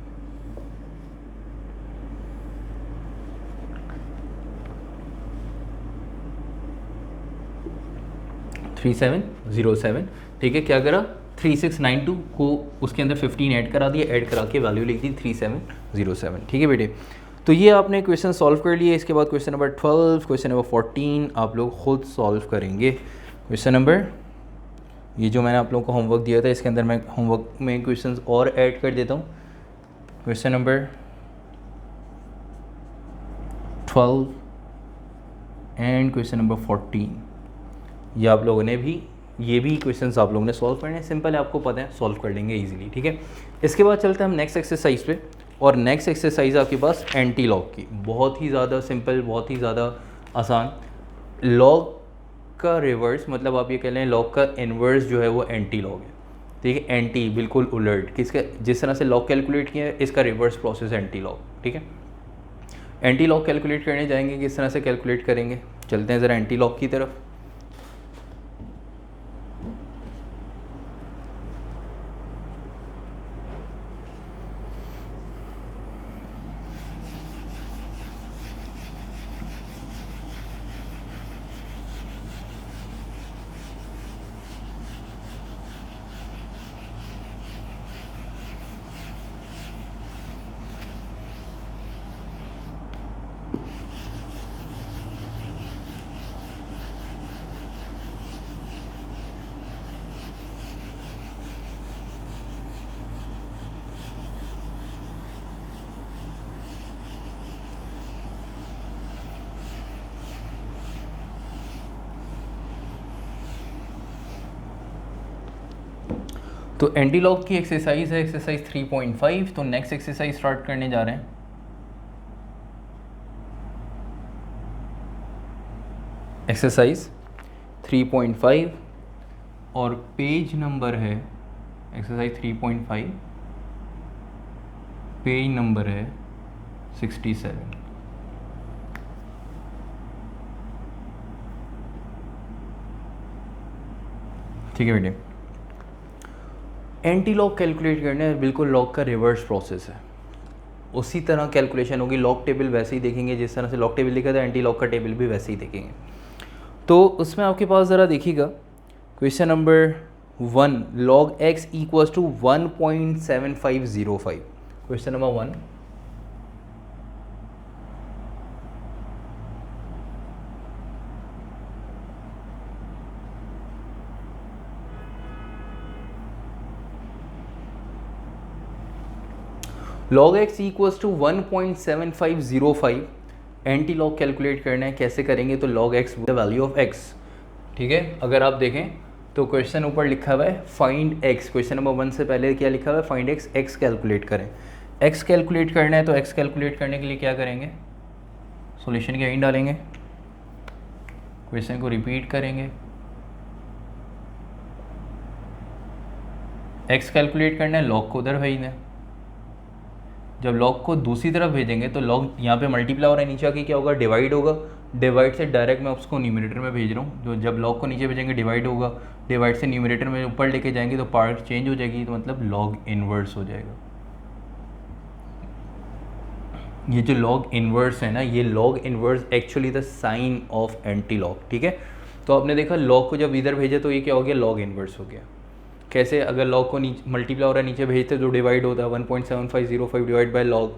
Speaker 1: थ्री 3707, ठीक है। क्या करा, 3692 को उसके अंदर 15 ऐड करा दिया, ऐड करा के वैल्यू लिख दी 3707, ठीक है बेटे। तो ये आपने क्वेश्चन सॉल्व कर लिए। इसके बाद क्वेश्चन नंबर 12, क्वेश्चन नंबर 14 आप लोग खुद सॉल्व करेंगे। क्वेश्चन नंबर, ये जो मैंने आप लोगों को होमवर्क दिया था इसके अंदर मैं होमवर्क में क्वेश्चंस और ऐड कर देता हूँ। Question number 12 and question number 14, ये आप लोगों ने भी, ये भी क्वेश्चंस आप लोगों ने सॉल्व करने हैं। सिंपल है, आपको पता है, सॉल्व कर लेंगे इजीली, ठीक है। इसके बाद चलते हैं हम नेक्स्ट एक्सरसाइज पे, और नेक्स्ट एक्सरसाइज आपके पास एंटी लॉग की, बहुत ही ज़्यादा सिंपल, बहुत ही ज़्यादा आसान। लॉग का रिवर्स, मतलब आप ये कह लें लॉग का इन्वर्स जो है वो एंटी लॉग है, ठीक है। एंटी बिल्कुल उलट, किसका, जिस तरह से लॉग कैलकुलेट किया है इसका रिवर्स प्रोसेस एंटी लॉग, ठीक है। एंटी लॉग कैलकुलेट करने जाएंगे, किस तरह से कैलकुलेट करेंगे, चलते हैं ज़रा एंटी लॉग की तरफ। तो एंटी लॉग की एक्सरसाइज है एक्सरसाइज 3.5। तो नेक्स्ट एक्सरसाइज स्टार्ट करने जा रहे हैं। एक्सरसाइज 3.5 और पेज नंबर है एक्सरसाइज 3.5, पेज नंबर है 67, ठीक है बेटे। एंटी लॉग कैलकुलेट करना है, बिल्कुल लॉग का रिवर्स प्रोसेस है, उसी तरह कैलकुलेशन होगी। लॉग टेबल वैसे ही देखेंगे जिस तरह से लॉग टेबल लिखा था, एंटी लॉग का टेबल भी वैसे ही देखेंगे। तो उसमें आपके पास ज़रा देखिएगा, question number 1, log x equals to 1.7505। Question number 1, log x equals to 1.7505। Anti log calculate करना है, कैसे करेंगे, तो log x the value of x, ठीक है। अगर आप देखें तो क्वेश्चन ऊपर लिखा हुआ है फाइंड x, क्वेश्चन नंबर 1 से पहले क्या लिखा हुआ है, फाइंड x, x कैलकुलेट करें। x कैलकुलेट करना है तो x कैलकुलेट करने के लिए क्या करेंगे, सॉल्यूशन के यहीं डालेंगे, क्वेश्चन को रिपीट करेंगे। x कैलकुलेट करना है, लॉग को उधर भेजना है। जब लॉग को दूसरी तरफ भेजेंगे तो लॉग यहाँ पे मल्टीप्लाई हो रहा है, नीचे आके क्या होगा, डिवाइड होगा। डिवाइड से डायरेक्ट मैं उसको न्यूमरेटर में भेज रहा हूँ, जो जब लॉग को नीचे भेजेंगे डिवाइड होगा, डिवाइड से न्यूमरेटर में ऊपर लेके जाएंगे तो पार्ट चेंज हो जाएगी, तो मतलब लॉग इनवर्स हो जाएगा। ये जो लॉग इनवर्स है ना, ये log inverse actually the sign of anti log, ठीक है। तो आपने देखा लॉग को जब इधर भेजे तो ये क्या हो गया, लॉग इन्वर्स हो गया। कैसे, अगर लॉग को नीचे मल्टीप्लाई हो रहा है नीचे भेजते तो डिवाइड होता है 1.7505 डिवाइड बाय लॉग,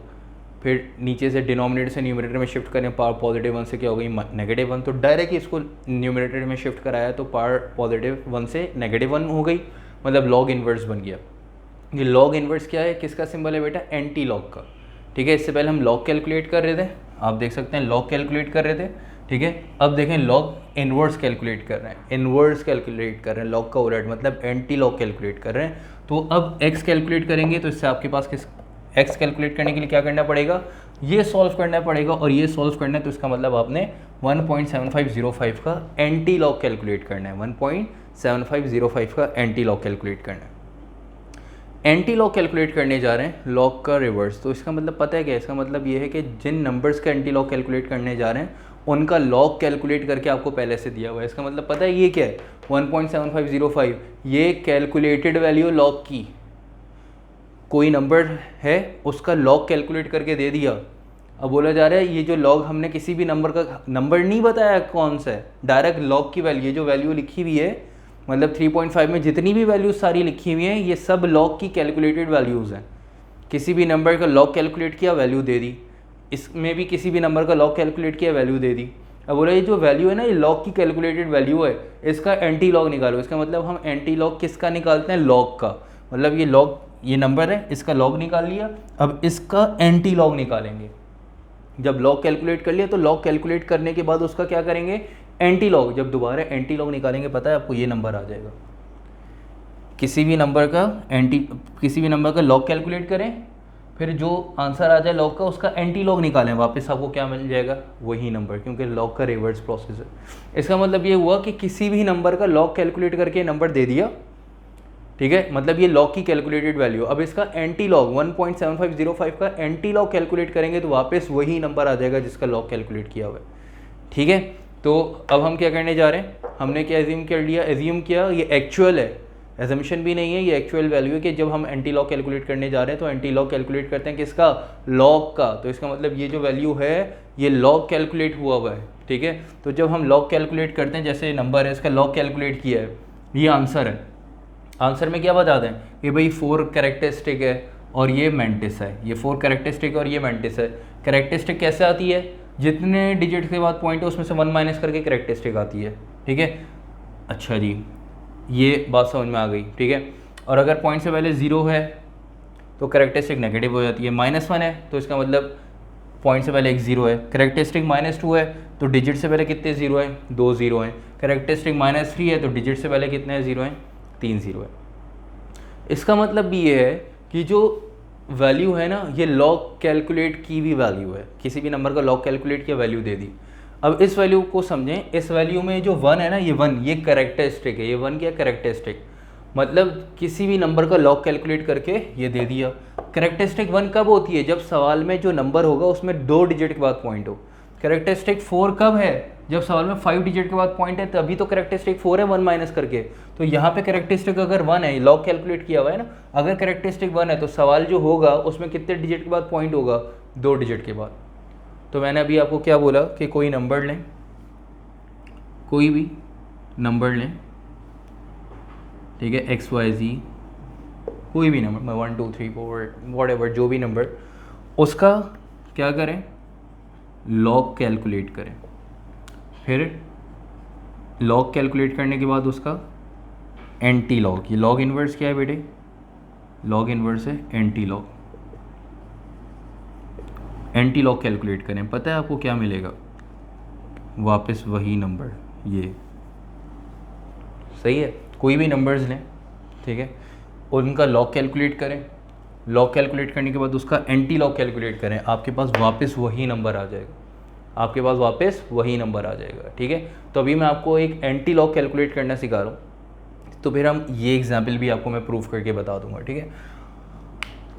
Speaker 1: फिर नीचे से डिनोमिनेटर से न्यूमरेटर में शिफ्ट करें, पावर पॉजिटिव 1 से क्या हो गई -1, तो डायरेक्ट इसको न्यूमरेटर में शिफ्ट कराया तो पावर पॉजिटिव 1 से -1 हो गई, मतलब लॉग इन्वर्स बन गया। ये लॉग इन्वर्स क्या है, किसका सिंबल है बेटा, एंटी लॉग का। ठीक है, इससे पहले हम लॉग कैलकुलेट कर रहे थे, आप देख सकते हैं लॉग कैलकुलेट कर रहे थे। ठीक है, अब देखें लॉग इन्वर्स कैलकुलेट कर रहे हैं, इन्वर्स कैलकुलेट कर रहे हैं, लॉग का उलट मतलब एंटी लॉग कैलकुलेट कर रहे हैं। तो अब एक्स कैलकुलेट करेंगे तो इससे आपके पास किस एक्स कैलकुलेट करने के लिए क्या करना पड़ेगा, ये सॉल्व करना पड़ेगा, और ये सॉल्व करना है तो इसका मतलब आपने 1.7505 का एंटी लॉग कैलकुलेट करना है, 1.7505 का एंटी लॉग कैलकुलेट करना है। एंटी लॉग कैलकुलेट करने जा रहे हैं लॉग का रिवर्स, तो इसका मतलब पता है क्या, इसका मतलब ये है कि जिन नंबर्स का एंटी लॉग कैलकुलेट करने जा रहे हैं उनका लॉग कैलकुलेट करके आपको पहले से दिया हुआ है। इसका मतलब पता है ये क्या है, 1.7505, ये कैलकुलेटेड वैल्यू लॉग की, कोई नंबर है उसका लॉग कैलकुलेट करके दे दिया। अब बोला जा रहा है ये जो लॉग हमने किसी भी नंबर का नंबर नहीं बताया कौन सा है, डायरेक्ट लॉग की वैल्यू, ये जो वैल्यू लिखी हुई है मतलब 3.5 में जितनी भी वैल्यूज सारी लिखी हुई हैं ये सब लॉग की कैलकुलेटेड वैल्यूज़ हैं। किसी भी नंबर का लॉग कैलकुलेट किया वैल्यू दे दी, इसमें भी किसी भी नंबर का लॉग कैलकुलेट किया वैल्यू दे दी। अब बोला ये जो वैल्यू है ना ये लॉग की कैलकुलेटेड वैल्यू है, इसका एंटी लॉग निकालो। इसका मतलब हम एंटी लॉग किसका निकालते हैं, लॉग का, मतलब ये लॉग, ये नंबर है इसका लॉग निकाल लिया, अब इसका एंटी लॉग निकालेंगे। जब लॉग कैलकुलेट कर लिया तो लॉग कैलकुलेट करने के बाद उसका क्या करेंगे, एंटी लॉग। जब दोबारा एंटी लॉग निकालेंगे पता है आपको ये नंबर आ जाएगा। किसी भी नंबर का लॉग कैलकुलेट करें, फिर जो आंसर आ जाए लॉग का उसका एंटी लॉग निकालें, वापस आपको क्या मिल जाएगा, वही नंबर, क्योंकि लॉग का रिवर्स प्रोसेस है। इसका मतलब ये हुआ कि किसी भी नंबर का लॉग कैलकुलेट करके नंबर दे दिया, ठीक है, मतलब ये लॉग की कैलकुलेटेड वैल्यू। अब इसका एंटी लॉग 1.7505 का एंटी लॉग कैलकुलेट करेंगे तो वापस वही नंबर आ जाएगा जिसका लॉग कैलकुलेट किया हुआ है। ठीक है, तो अब हम क्या करने जा रहे हैं, हमने क्या एज्यूम कर लिया, एज्यूम किया ये एक्चुअल है, एजम्पशन भी नहीं है, ये एक्चुअल वैल्यू है कि जब हम एंटी लॉग कैलकुलेट करने जा रहे हैं तो एंटी लॉग कैलकुलेट करते हैं किसका, लॉग का। तो इसका मतलब ये जो वैल्यू है ये लॉग कैलकुलेट हुआ है। ठीक है, तो जब हम लॉग कैलकुलेट करते हैं, जैसे नंबर है इसका लॉग कैलकुलेट किया है, ये आंसर है, आंसर में क्या बता दें कि भाई 4 कैरेक्टरिस्टिक है और ये मेंटिस है, ये 4 कैरेक्टरिस्टिक और ये मेंटिस है। कैरेक्टरिस्टिक कैसे आती है, जितने डिजिट के बाद पॉइंट है उसमें से 1 माइनस करके कैरेक्टरिस्टिक आती है। ठीक है, अच्छा जी, ये बात समझ में आ गई। ठीक है, और अगर पॉइंट से पहले 0 है तो कैरेक्टरिस्टिक नेगेटिव हो जाती है, -1 है तो इसका मतलब पॉइंट से पहले एक 0 है। कैरेक्टरिस्टिक -2 है तो डिजिट से पहले कितने 0 हैं, 2 0 हैं। कैरेक्टरिस्टिक -3 है तो डिजिट से पहले कितने 0 हैं, 3 0 है। इसका मतलब भी ये है कि जो वैल्यू है ना ये लॉग कैलकुलेट की भी वैल्यू है, किसी भी नंबर का लॉग कैलकुलेट किया वैल्यू दे दी। अब इस वैल्यू को समझें, इस वैल्यू में जो 1 है ना ये 1 ये कैरेक्टरिस्टिक है, ये 1 क्या कैरेक्टरिस्टिक, मतलब किसी भी नंबर का लॉग कैलकुलेट करके ये दे दिया। कैरेक्टरिस्टिक 1 कब होती है, जब सवाल में जो नंबर होगा उसमें 2 डिजिट के बाद पॉइंट हो। कैरेक्टरिस्टिक 4 कब है, जब सवाल में 5 डिजिट के बाद पॉइंट है, तभी तो कैरेक्टरिस्टिक 4 है 1 माइनस करके। तो यहाँ पे कैरेक्टरिस्टिक अगर 1 है, लॉग कैलकुलेट किया हुआ है ना, अगर कैरेक्टरिस्टिक 1 है तो सवाल जो होगा उसमें कितने डिजिट के बाद पॉइंट होगा, 2 डिजिट के बाद। तो मैंने अभी आपको क्या बोला कि कोई नंबर लें, कोई भी नंबर लें, ठीक है, XYZ कोई भी नंबर, 1 2 3 4 वॉट जो भी नंबर, उसका क्या करें, लॉग कैलकुलेट करें। फिर लॉग कैलकुलेट करने के बाद उसका एंटी लॉग, ये लॉग इन्वर्स क्या है बेटे, लॉग इन्वर्स है anti log, anti log calculate करें। पता है आपको क्या मिलेगा, वापस वही नंबर, ये सही है। कोई भी नंबर्स लें, ठीक है, उनका लॉग कैलकुलेट करें, लॉग कैलकुलेट करने के बाद उसका एंटी लॉग कैलकुलेट करें, आपके पास वापस वही नंबर आ जाएगा, आपके पास वापस वही नंबर आ जाएगा। ठीक है, तो अभी मैं आपको एक एंटी लॉग कैलकुलेट करना सिखा रहा हूँ, तो फिर हम ये एग्जाम्पल भी आपको मैं प्रूफ करके बता दूंगा। ठीक है,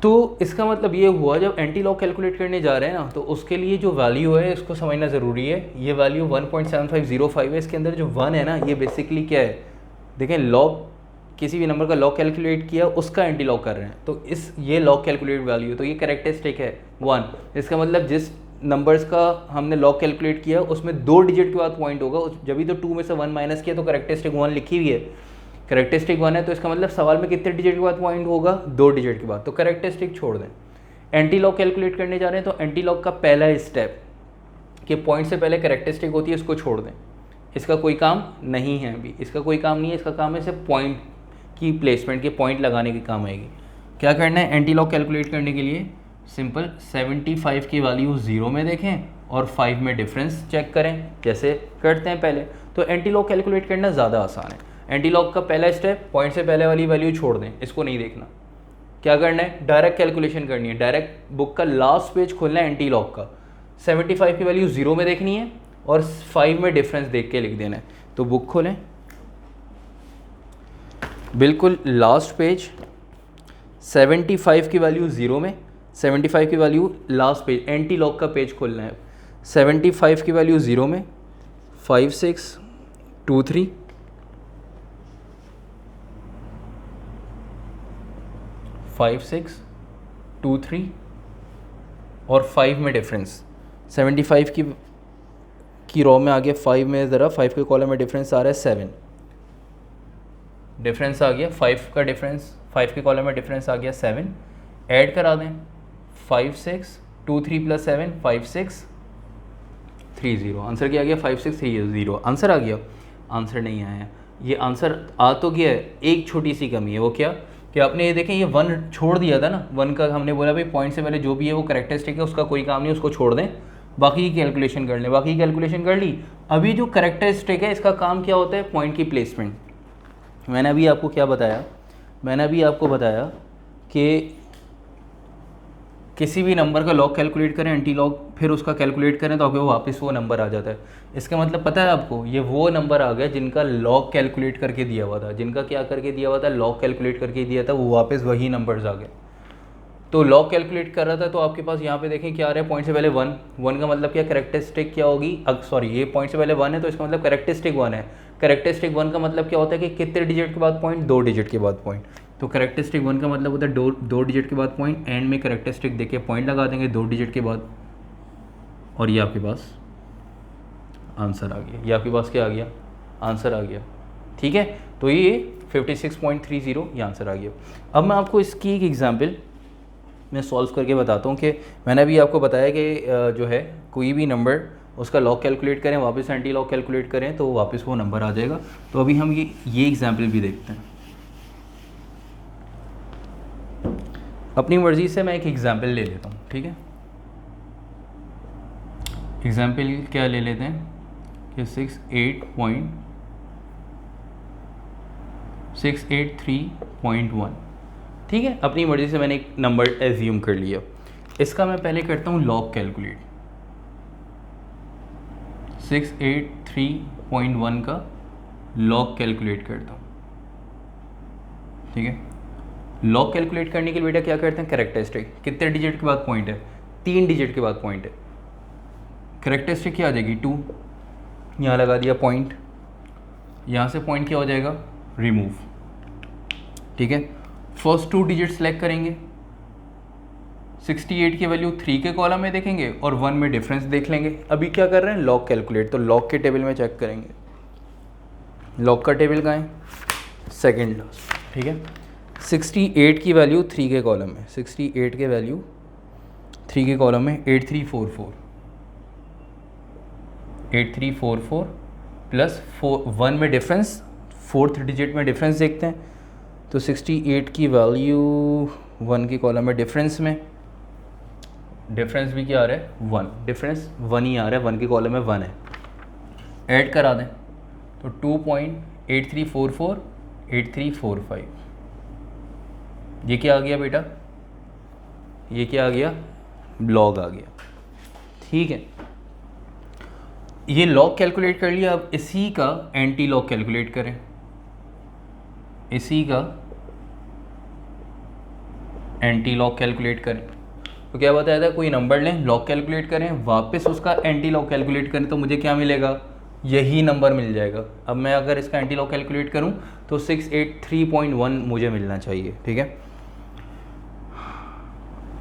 Speaker 1: तो इसका मतलब ये हुआ जब एंटी लॉग कैलकुलेट करने जा रहे हैं ना तो उसके लिए जो वैल्यू है इसको समझना ज़रूरी है। ये वैल्यू 1.7505 है, इसके अंदर जो 1 है ना ये बेसिकली क्या है, देखें लॉग किसी भी नंबर का लॉग कैलकुलेट किया उसका एंटी लॉग कर रहे हैं, तो इस ये लॉग कैलकुलेट वैल्यू, तो ये कैरेक्टरिस्टिक है 1। इसका मतलब जिस नंबर्स का हमने लॉग कैलकुलेट किया उसमें 2 डिजिट के बाद पॉइंट होगा, जब भी तो 2 में से 1 माइनस किया तो करेक्टरिस्टिक 1 लिखी हुई है, करेक्टरिस्टिक 1 है तो इसका मतलब सवाल में कितने डिजिट के बाद पॉइंट होगा, 2 डिजिट के बाद, तो करेक्टरिस्टिक छोड़ दें। एंटी लॉग कैलकुलेट करने जा रहे हैं तो एंटी लॉग का पहला स्टेप कि पॉइंट से पहले करेक्टरिस्टिक होती है इसको छोड़ दें, इसका कोई काम नहीं है, अभी इसका कोई काम नहीं है, इसका काम है सिर्फ पॉइंट की प्लेसमेंट के पॉइंट लगाने के काम आएगी। क्या करना है एंटी लॉग कैलकुलेट करने के लिए, सिंपल 75 की वैल्यू 0 में देखें और 5 में डिफरेंस चेक करें, जैसे करते हैं पहले। तो एंटी लॉग कैलकुलेट करना ज़्यादा आसान है। एंटी लॉग का पहला स्टेप, पॉइंट से पहले वाली वैल्यू छोड़ दें, इसको नहीं देखना। क्या करना है, डायरेक्ट कैलकुलेशन करनी है, डायरेक्ट बुक का लास्ट पेज खोलना है एंटी लॉग का, 75 की वैल्यू 0 में देखनी है और 5 में डिफरेंस देख के लिख देना है। तो बुक खोलें, बिल्कुल लास्ट पेज, 75 की वैल्यू 0 में, 75 की value last page, anti log का पेज खोलना है, 75 की वैल्यू 0 में, 5 6 2 3, 5 6 2 3 और 5 में डिफरेंस, 75 की रो में आ गया, 5 में ज़रा 5 के कॉलम में डिफरेंस आ रहा है 7, डिफरेंस आ गया 5 का डिफरेंस, 5 के कॉलम में डिफरेंस आ गया 7, ऐड करा दें 5 6 2 3 प्लस 7 5 6 3 0, आंसर क्या आ गया 5 6 3 0, आंसर आ गया, आंसर नहीं आया। ये आंसर आ तो गया है, एक छोटी सी कमी है, वो क्या कि आपने ये देखें ये 1 छोड़ दिया था ना, 1 का हमने बोला भाई पॉइंट से पहले जो भी है वो करेक्टरिस्टिक है उसका कोई काम नहीं, उसको छोड़ दें, बाकी की कैलकुलेशन कर लें, बाकी की कैलकुलेशन कर ली। अभी जो करेक्टरिस्टिक है इसका काम क्या होता है, पॉइंट की प्लेसमेंट। मैंने अभी आपको क्या बताया, मैंने अभी आपको बताया कि किसी भी नंबर का लॉग कैलकुलेट करें एंटी लॉग, फिर उसका कैलकुलेट करें तो आपको वापस वो नंबर आ जाता है। इसका मतलब पता है आपको, ये वो नंबर आ गया जिनका लॉग कैलकुलेट करके दिया हुआ था, जिनका क्या करके दिया हुआ था, लॉग कैलकुलेट करके दिया था, वो वापस वही नंबर्स आ गए। तो लॉग कैलकुलेट कर रहा था तो आपके पास यहाँ पे देखें क्या आ रहा है, पॉइंट से पहले 1 का मतलब क्या, करेक्टरिस्टिक क्या होगी, सॉरी ये पॉइंट से पहले 1 है तो इसका मतलब करेक्टरिस्टिक 1 है। करेक्टरिस्टिक 1 का मतलब क्या होता है कि कितने डिजिट के बाद पॉइंट, 2 डिजिट के बाद पॉइंट। तो करेक्टरिस्टिक 1 का मतलब होता है 2 डिजिट के बाद पॉइंट, एंड में करेक्टरिस्टिक देके पॉइंट लगा देंगे 2 डिजिट के बाद, और ये आपके पास आंसर आ गया। ये आपके पास क्या आ गया, आंसर आ गया। ठीक है, तो ये 56.30 ये आंसर आ गया। अब मैं आपको इसकी एक एग्जाम्पल मैं सॉल्व करके बताता हूँ कि मैंने अभी आपको बताया कि जो है कोई भी नंबर उसका लॉग कैलकुलेट करें, वापस एंटी लॉग कैलकुलेट करें तो वापस वो नंबर आ जाएगा। तो अभी हम ये एग्जाम्पल भी देखते हैं। अपनी मर्ज़ी से मैं एक एग्जाम्पल ले लेता हूँ, ठीक है। एग्जाम्पल क्या ले लेते हैं कि 683.1, ठीक है। अपनी मर्ज़ी से मैंने एक नंबर एज्यूम कर लिया, इसका मैं पहले करता हूँ लॉग कैलकुलेट। 683.1 का लॉग कैलकुलेट करता हूँ, ठीक है। लॉग कैलकुलेट करने के लिए बेटा क्या करते हैं, करेक्टरिस्टिक, कितने डिजिट के बाद पॉइंट है, 3 डिजिट के बाद पॉइंट है। करेक्टरिस्टिक क्या आ जाएगी 2, यहाँ लगा दिया पॉइंट, यहाँ से पॉइंट क्या हो जाएगा, रिमूव, ठीक है। फर्स्ट 2 डिजिट सेलेक्ट करेंगे, 68 की वैल्यू 3 के कॉलम में देखेंगे और 1 में डिफरेंस देख लेंगे। अभी क्या कर रहे हैं, लॉग कैलकुलेट, तो लॉग के टेबल में चेक करेंगे। लॉग का टेबल कहाँ है, सेकेंड लास्ट, ठीक है। 68 की वैल्यू 3 के कॉलम में, 68 के वैल्यू 3 के कॉलम में 8344 प्लस 1 में डिफरेंस, 4th डिजिट में डिफरेंस देखते हैं। तो 68 की वैल्यू 1 के कॉलम में डिफरेंस में, डिफरेंस भी क्या आ रहा है, 1, डिफरेंस 1 ही आ रहा है, 1 के कॉलम में 1 है। ऐड करा दें तो 2.8344 8345, ये क्या आ गया बेटा, ये क्या आ गया, लॉग आ गया, ठीक है। ये लॉग कैलकुलेट कर लिया। अब इसी का एंटी लॉग कैलकुलेट करें, इसी का एंटी लॉग कैलकुलेट करें। तो क्या बताया था, कोई नंबर लें, लॉग कैलकुलेट करें, वापस उसका एंटी लॉग कैलकुलेट करें तो मुझे क्या मिलेगा, यही नंबर मिल जाएगा। अब मैं अगर इसका एंटी लॉग कैलकुलेट करूं तो 683.1 मुझे मिलना चाहिए, ठीक है।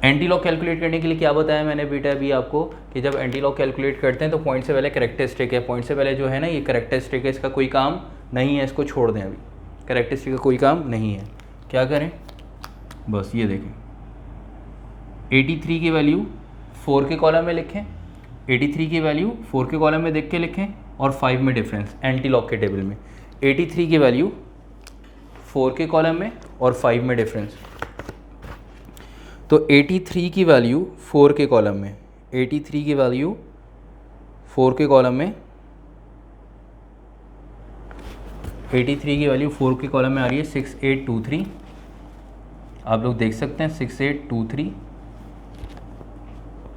Speaker 1: एंटी लॉग कैलकुलेट करने के लिए क्या बताया मैंने बेटा अभी आपको कि जब एंटी लॉग कैलकुलेट करते हैं तो पॉइंट से पहले कैरेक्टरिस्टिक है, पॉइंट से पहले जो है ना ये कैरेक्टरिस्टिक है, इसका कोई काम नहीं है, इसको छोड़ दें, अभी कैरेक्टरिस्टिक का कोई काम नहीं है। क्या करें, बस ये देखें 83 की वैल्यू 4 के कॉलम में लिखें, 83 की वैल्यू 4 के कॉलम में देख के लिखें और 5 में डिफरेंस एंटी लॉग के टेबल में 83 की वैल्यू 4 के कॉलम में और 5 में डिफरेंस। तो 83 की वैल्यू 4 के कॉलम में, 83 की वैल्यू 4 के कॉलम में, 83 की वैल्यू 4 के कॉलम में आ रही है 6823। आप लोग देख सकते हैं 6823,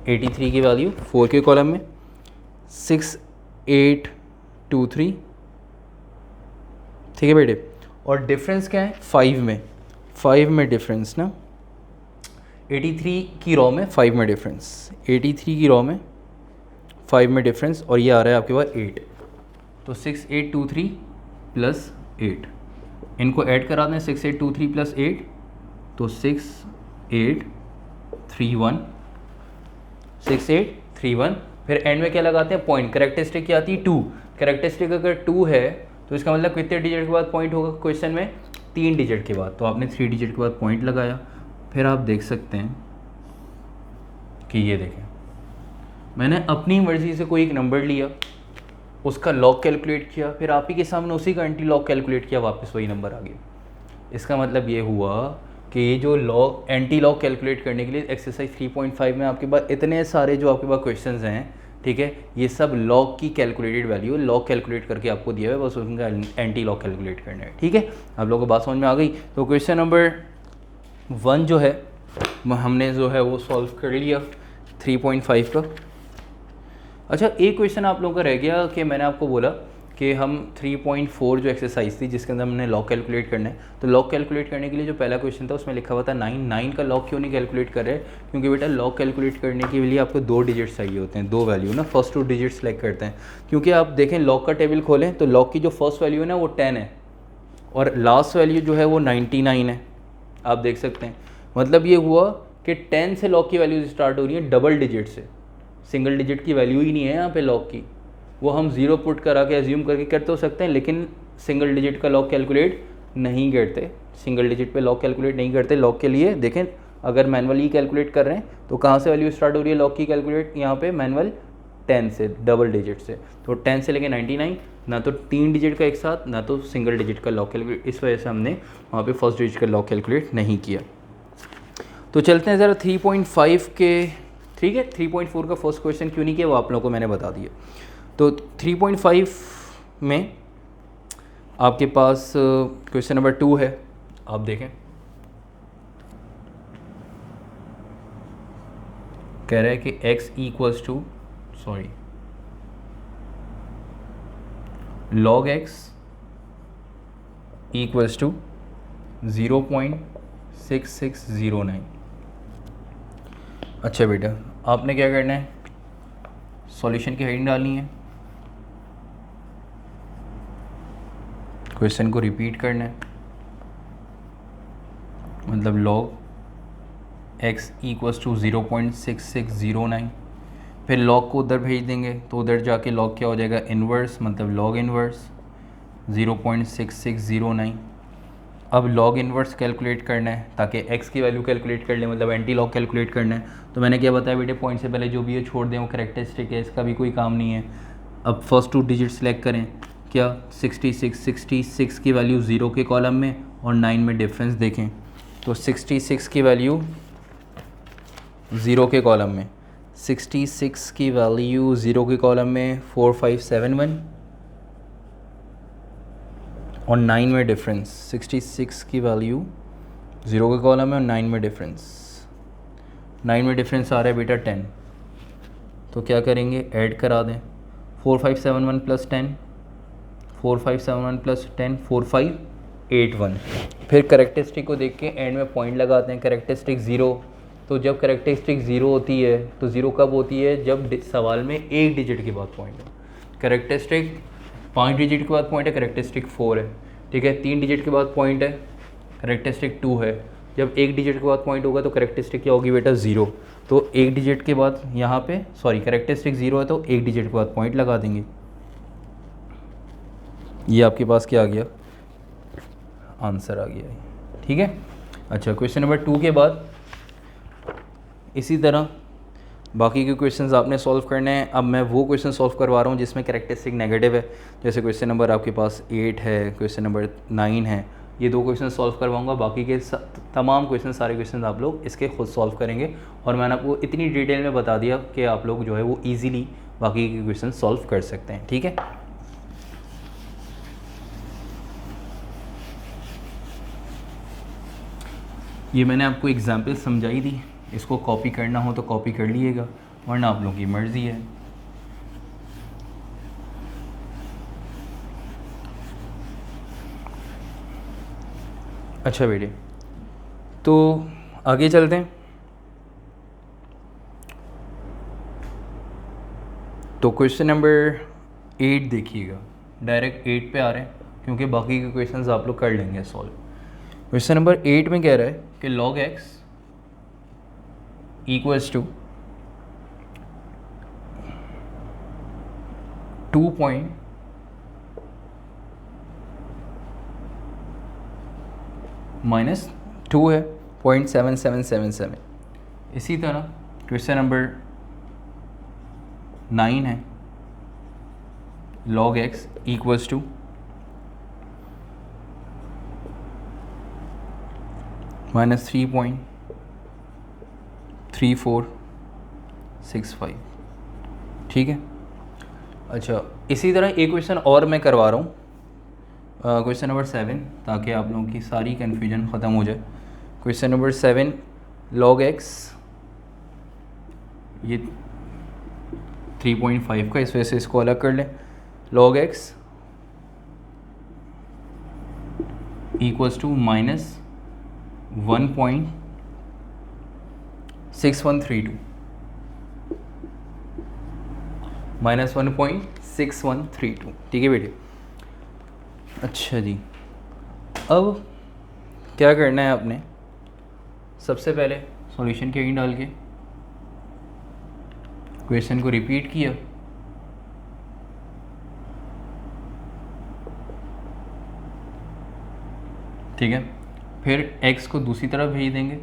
Speaker 1: 83 की वैल्यू 4 के कॉलम में 6823, ठीक है बेटे। और डिफरेंस क्या है 5 में, 5 में डिफरेंस ना, 83 की रॉ में 5 में डिफरेंस, 83 की रॉ में 5 में डिफरेंस और ये आ रहा है आपके पास 8। तो 6823 प्लस 8, इनको ऐड करा दें 6823 प्लस 8 तो 6831, 6831। फिर एंड में क्या लगाते हैं पॉइंट, कैरेक्टरिस्टिक क्या आती है 2, कैरेक्टरिस्टिक अगर 2 है तो इसका मतलब कितने डिजिट के बाद पॉइंट होगा क्वेश्चन में, 3 डिजिट के बाद। तो आपने 3 डिजिट के बाद पॉइंट लगाया। फिर आप देख सकते हैं कि ये देखें मैंने अपनी मर्ज़ी से कोई एक नंबर लिया, उसका लॉग कैलकुलेट किया, फिर आप ही के सामने उसी का एंटी लॉग कैलकुलेट किया, वापस वही नंबर आ गया। इसका मतलब ये हुआ कि ये जो लॉग एंटी लॉग कैलकुलेट करने के लिए एक्सरसाइज 3.5 में आपके पास इतने सारे जो आपके पास क्वेश्चंस हैं, ठीक है, ये सब लॉग की कैलकुलेटेड वैल्यू लॉग कैलकुलेट करके आपको दिया है, बस उनका एंटी लॉग कैलकुलेट करना है, ठीक है। आप लोगों को बात समझ में आ गई। तो क्वेश्चन नंबर 1 जो है हमने जो है वो सॉल्व कर लिया 3.5 का। अच्छा एक क्वेश्चन आप लोगों का रह गया कि मैंने आपको बोला कि हम 3.4 जो एक्सरसाइज थी जिसके अंदर हमने लॉग कैलकुलेट करना है, तो लॉग कैलकुलेट करने के लिए जो पहला क्वेश्चन था उसमें लिखा हुआ था 9 का लॉग क्यों नहीं कैलकुलेट कर रहे, क्योंकि बेटा लॉग कैलकुलेट करने के लिए आपको 2 डिजिट्स चाहिए होते हैं, 2 वैल्यू ना, फर्स्ट 2 डिजिट सेलेक्ट करते हैं। क्योंकि आप देखें लॉग का टेबल खोलें तो लॉग की जो फर्स्ट वैल्यू है ना वो 10 है और लास्ट वैल्यू जो है वो 99 है, आप देख सकते हैं। मतलब ये हुआ कि 10 से लॉग की वैल्यू स्टार्ट हो रही है डबल डिजिट से, सिंगल डिजिट की वैल्यू ही नहीं है यहाँ पे लॉग की, वो हम 0 पुट करा के एज्यूम करके कर तो सकते हैं लेकिन सिंगल डिजिट का लॉग कैलकुलेट नहीं करते, सिंगल डिजिट पे लॉग कैलकुलेट नहीं करते। लॉग के लिए देखें अगर मैनुअली कैलकुलेट कर रहे हैं तो कहाँ से वैल्यू स्टार्ट हो रही है लॉग की कैलकुलेट, यहाँ पे मैनुअल 10 से, डबल डिजिट से। तो 10 से लेके 99, ना तो 3 डिजिट का एक साथ ना तो सिंगल डिजिट का लॉग कैलकुलेट, इस वजह से हमने वहाँ पे फर्स्ट डिजिट का लॉग कैलकुलेट नहीं किया। तो चलते हैं ज़रा 3.5 के, ठीक है, 3.4 का फर्स्ट क्वेश्चन क्यों नहीं किया वो आप लोगों को मैंने बता दिया। तो 3.5 में आपके पास क्वेश्चन नंबर 2 है, आप देखें कह रहा है कि x equals to log x equals to 0.6609। अच्छा बेटा आपने क्या करना है, सॉल्यूशन की हेडिंग डालनी है, क्वेश्चन को रिपीट करना है, मतलब log x इक्वल्स टू 0.6609। फिर log को उधर भेज देंगे तो उधर जाके log क्या हो जाएगा इन्वर्स, मतलब log इन्वर्स 0.6609। अब log इन्वर्स कैलकुलेट करना है ताकि x की वैल्यू कैलकुलेट कर ले, मतलब एंटी लॉग कैलकुलेट करना है। तो मैंने क्या बताया बेटे पॉइंट से पहले जो भी है छोड़ दें, वो कैरेक्टरिस्टिक है, इसका भी कोई काम नहीं है। अब फर्स्ट 2 डिजिट सेलेक्ट करें, क्या 66 की वैल्यू 0 के कॉलम में और 9 में डिफरेंस देखें। तो 66 की वैल्यू 0 के कॉलम में, 66 की वैल्यू 0 के कॉलम में 4571 और 9 में डिफरेंस, 66 की वैल्यू 0 के कॉलम में और 9 में डिफरेंस, 9 में डिफरेंस आ रहा है बेटा 10। तो क्या करेंगे ऐड करा दें 4571 प्लस 10, 4571 प्लस 10 4581। फिर कैरेक्टरिस्टिक को देख के एंड में पॉइंट लगाते हैं, कैरेक्टरिस्टिक 0। तो जब कैरेक्टरिस्टिक 0 होती है तो 0 कब होती है, जब सवाल में 1 डिजिट के बाद पॉइंट है। कैरेक्टरिस्टिक 5 डिजिट के बाद पॉइंट है, कैरेक्टरिस्टिक 4 है, ठीक है। 3 डिजिट के बाद पॉइंट है, कैरेक्टरिस्टिक 2 है। जब एक डिजिट के बाद पॉइंट होगा तो करेक्टरिस्टिक क्या होगी बेटा 0। तो एक डिजिट के बाद यहाँ पे करेक्टरिस्टिक 0 है तो एक डिजिट के बाद पॉइंट लगा देंगे। ये आपके पास क्या आ गया, आंसर आ गया, ठीक है। अच्छा, क्वेश्चन नंबर 2 के बाद इसी तरह बाकी के क्वेश्चंस आपने सॉल्व करने हैं। अब मैं वो क्वेश्चन सॉल्व करवा रहा हूँ जिसमें करेक्टरिस्टिक नेगेटिव है। जैसे क्वेश्चन नंबर आपके पास 8 है, क्वेश्चन नंबर 9 है, ये 2 क्वेश्चन सॉल्व करवाऊंगा। बाकी के तमाम क्वेश्चन, सारे क्वेश्चन आप लोग इसके खुद सॉल्व करेंगे। और मैंने आपको इतनी डिटेल में बता दिया कि आप लोग जो है वो ईजिली बाकी के क्वेश्चन सॉल्व कर सकते हैं, ठीक है। ये मैंने आपको एग्जाम्पल समझाई दी, इसको कॉपी करना हो तो कॉपी कर लीजिएगा, वरना आप लोगों की मर्ज़ी है। अच्छा बेटे, तो आगे चलते हैं। तो क्वेश्चन नंबर 8 देखिएगा, डायरेक्ट 8 पे आ रहे हैं क्योंकि बाकी के क्वेश्चंस आप लोग कर लेंगे सॉल्व। क्वेश्चन नंबर 8 में कह रहा है कि log x equals to 2 minus 2 है 0.7777। इसी तरह क्वेश्चन नंबर 9 है log x equals to minus 3.3465, ठीक है। अच्छा, इसी तरह एक क्वेश्चन और मैं करवा रहा हूँ, क्वेश्चन नंबर 7, ताकि आप लोगों की सारी कन्फ्यूजन ख़त्म हो जाए। क्वेश्चन नंबर 7 log x, ये 3.5 का, इस वजह से इसको अलग कर लें। log x equals to minus 1.6132, minus 1.6132, ठीक है बेटे। अच्छा जी, अब क्या करना है आपने, सबसे पहले सॉल्यूशन के इन डाल के क्वेश्चन को रिपीट किया, ठीक है। फिर x को दूसरी तरफ भेज देंगे,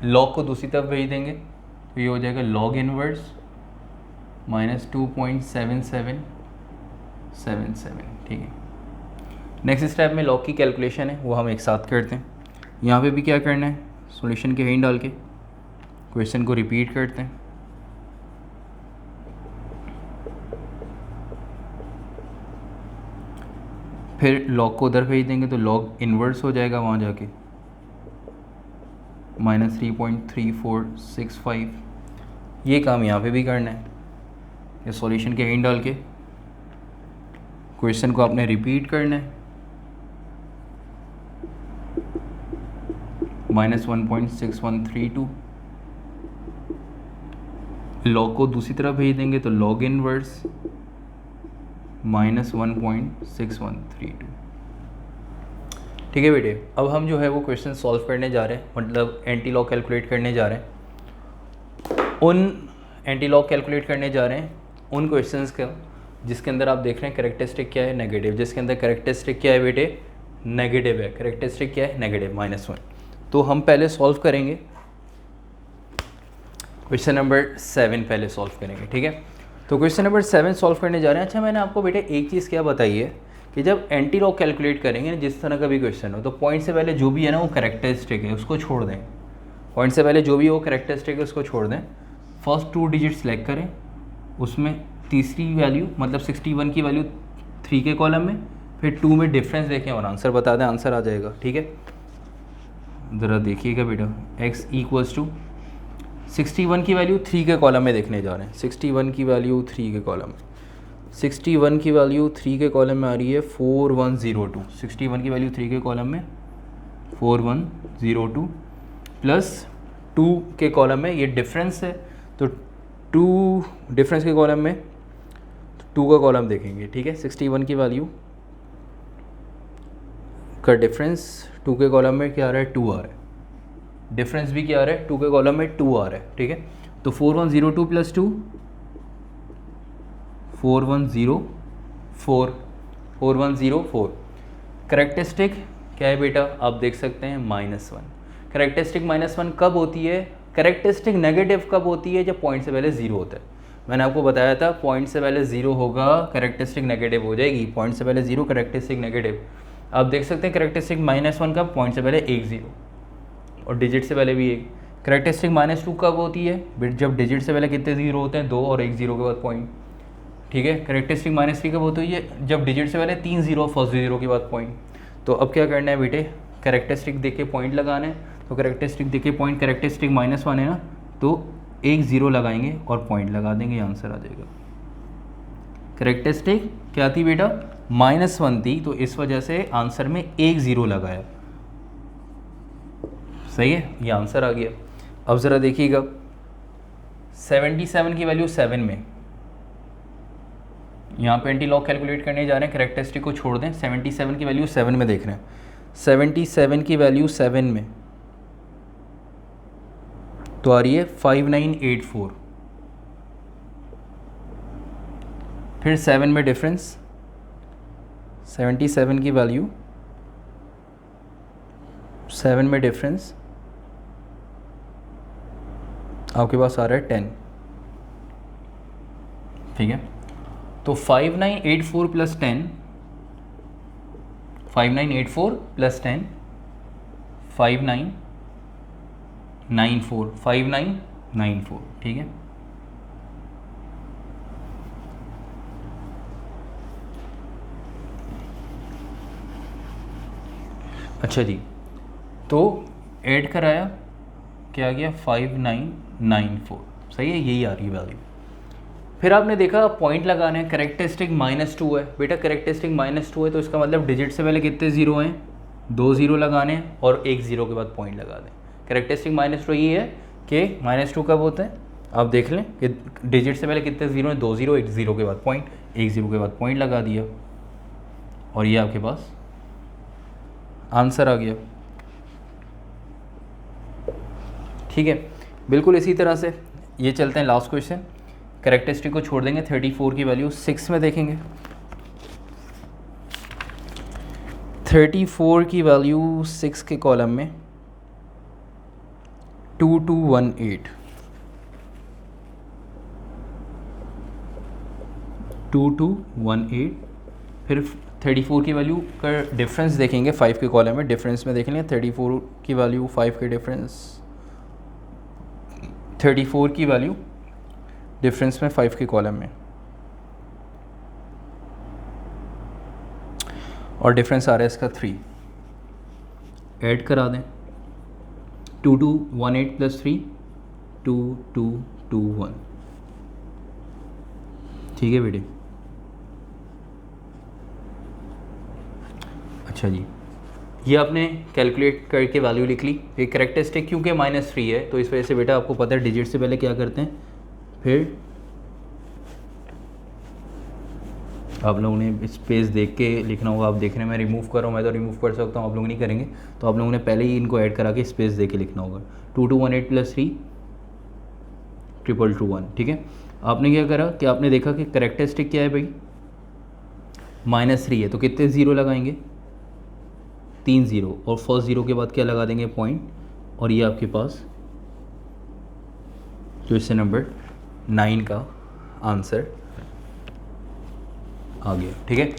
Speaker 1: log को दूसरी तरफ भेज देंगे, तो ये हो जाएगा log इनवर्स माइनस 2.7777, ठीक है। नेक्स्ट स्टेप में log की कैलकुलेशन है, वो हम एक साथ करते हैं। यहाँ पे भी क्या करना है, सॉल्यूशन के हिंट डाल के क्वेश्चन को रिपीट करते हैं। फिर log को उधर भेज देंगे तो log इन्वर्स हो जाएगा वहाँ जाके माइनस 3.3465। ये काम यहाँ पे भी करना है, ये सॉल्यूशन के हिंट डाल के क्वेश्चन को आपने रिपीट करना है, माइनस 1.6132। log को दूसरी तरफ भेज देंगे तो log इनवर्स माइनस 1.6132, ठीक है बेटे। अब हम जो है वो क्वेश्चन सॉल्व करने जा रहे हैं, मतलब एंटी लॉग कैलकुलेट करने जा रहे हैं। उन क्वेश्चंस का जिसके अंदर आप देख रहे हैं करेक्टरिस्टिक क्या है, नेगेटिव। जिसके अंदर करेक्टरिस्टिक क्या है बेटे, नेगेटिव है। करेक्टरिस्टिक क्या है, नेगेटिव, -1। तो हम पहले सॉल्व करेंगे क्वेश्चन नंबर 7 पहले सॉल्व करेंगे, ठीक है। तो क्वेश्चन नंबर 7 सॉल्व करने जा रहे हैं। अच्छा, मैंने आपको बेटे एक चीज़ क्या बताई है कि जब एंटी लॉग कैलकुलेट करेंगे ना, जिस तरह का भी क्वेश्चन हो, तो पॉइंट से पहले जो भी है ना वो करेक्टरिस्टिक है उसको छोड़ दें। पॉइंट से पहले जो भी हो करेक्टरिस्टिक है उसको छोड़ दें। फर्स्ट 2 डिजिट सेलेक्ट करें, उसमें तीसरी वैल्यू मतलब 61 की वैल्यू 3 के कॉलम में, फिर 2 में डिफरेंस देखें और आंसर बता दें, आंसर आ जाएगा, ठीक है। ज़रा देखिएगा बेटा, x इक्वल्स टू 61 की वैल्यू 3 के कॉलम में देखने जा रहे हैं। 61 की वैल्यू 3 के कॉलम में, 61 की वैल्यू 3 के कॉलम में आ रही है 4102। 61 की वैल्यू 3 के कॉलम में 4102 प्लस 2 के कॉलम में ये डिफरेंस है, तो 2 डिफरेंस के कॉलम में 2 का कॉलम देखेंगे, ठीक है। 61 की वैल्यू का डिफरेंस 2 के कॉलम में क्या आ रहा है, 2 आ रहा है, डिफरेंस भी क्या आ रहा है, 2 के कॉलम में 2 आ रहा है, ठीक है। तो 4102 प्लस 2 4104 4104। करेक्टरिस्टिक क्या है बेटा, आप देख सकते हैं -1। करेक्टरिस्टिक -1 कब होती है, करेक्टरिस्टिक नेगेटिव कब होती है, जब पॉइंट से पहले 0 होता है। मैंने आपको बताया था पॉइंट से पहले 0 होगा करेक्टरिस्टिक नेगेटिव हो जाएगी, पॉइंट से पहले 0 करेक्टरिस्टिक नेगेटिव। आप देख सकते हैं करेक्टरिस्टिक -1 कब, पॉइंट से पहले 1 0 और डिजिट से पहले भी 1। करेक्टरिस्टिक -2 कब होती है, जब डिजिट से पहले कितने 0 होते हैं, 2 और 1 0 के बाद पॉइंट, ठीक है। करेक्टरिस्टिक -3 कब होती है, जब डिजिट से पहले 3 0 फर्स्ट 0 के बाद पॉइंट। तो अब क्या करना है बेटे, करेक्टरिस्टिक देख के पॉइंट लगाना है। तो करेक्टरिस्टिक देख के पॉइंट, करेक्टरिस्टिक -1 है ना, तो 1 0 लगाएंगे और पॉइंट लगा देंगे, आंसर आ जाएगा। करेक्टरिस्टिक क्या थी बेटा, -1 थी, तो इस वजह से आंसर में 1 0 लगाया, सही है, ये आंसर आ गया। अब ज़रा देखिएगा 77 की वैल्यू 7 में, यहाँ पे एंटी लॉग कैलकुलेट करने जा रहे हैं, करेक्टरिस्टिक को छोड़ दें, 77 की वैल्यू 7 में देख रहे हैं। 77 की वैल्यू 7 में तो आ रही है 5984, फिर 7 में डिफरेंस, 77 की वैल्यू 7 में डिफरेंस आपके पास आ रहा है 10, ठीक है। तो 5984 प्लस 10, 5984 प्लस 10 5994, 5994, ठीक है। अच्छा जी, तो ऐड कराया, क्या आ गया 5994, सही है, यही आ रही है वैल्यू। फिर आपने देखा पॉइंट लगाना है, करेक्टरिस्टिक -2 है बेटा, करेक्टरिस्टिक -2 है तो इसका मतलब डिजिट से पहले कितने 0 हैं, 2 0 लगाने हैं और 1 0 के बाद पॉइंट लगा दें। करेक्टरिस्टिक -2 ये है कि -2 कब होता है, आप देख लें कि डिजिट से पहले कितने 0 हैं, 2 0, 1 0 के बाद पॉइंट, 1 0 के बाद पॉइंट लगा दिया और ये आपके पास आंसर आ गया, ठीक है। बिल्कुल इसी तरह से ये चलते हैं लास्ट क्वेश्चन। करेक्टरिस्टिक को छोड़ देंगे, 34 की वैल्यू 6 में देखेंगे। 34 की वैल्यू 6 के कॉलम में 2218, 2218। फिर 34 की वैल्यू का डिफरेंस देखेंगे 5 के कॉलम में, डिफरेंस में देख लेंगे 34 की वैल्यू 5 के डिफरेंस, 34 की वैल्यू डिफरेंस में 5 के कॉलम में, और डिफरेंस आ रहा है इसका 3, ऐड करा दें, 2218 प्लस 3 2221, ठीक है बेटे। अच्छा जी, ये आपने कैलकुलेट करके वैल्यू लिख ली। ये करेक्टरिस्टिक क्योंकि -3 है तो इस वजह से बेटा आपको पता है डिजिट से पहले क्या करते हैं, फिर आप लोगों ने स्पेस देख के लिखना होगा। आप देख रहे हैं मैं रिमूव कर रहा हूँ, मैं तो रिमूव कर सकता हूँ, आप लोग नहीं करेंगे, तो आप लोगों ने पहले ही इनको ऐड करा के स्पेस दे के लिखना होगा। 2218 प्लस 3 2221, ठीक है। आपने क्या करा कि आपने देखा कि करेक्टरिस्टिक क्या है भाई, -3 है तो कितने 0 लगाएंगे, 3 0, और फर्स्ट 0 के बाद क्या लगा देंगे, पॉइंट, और ये आपके पास क्वेश्चन नंबर 9 का आंसर आ गया, ठीक है।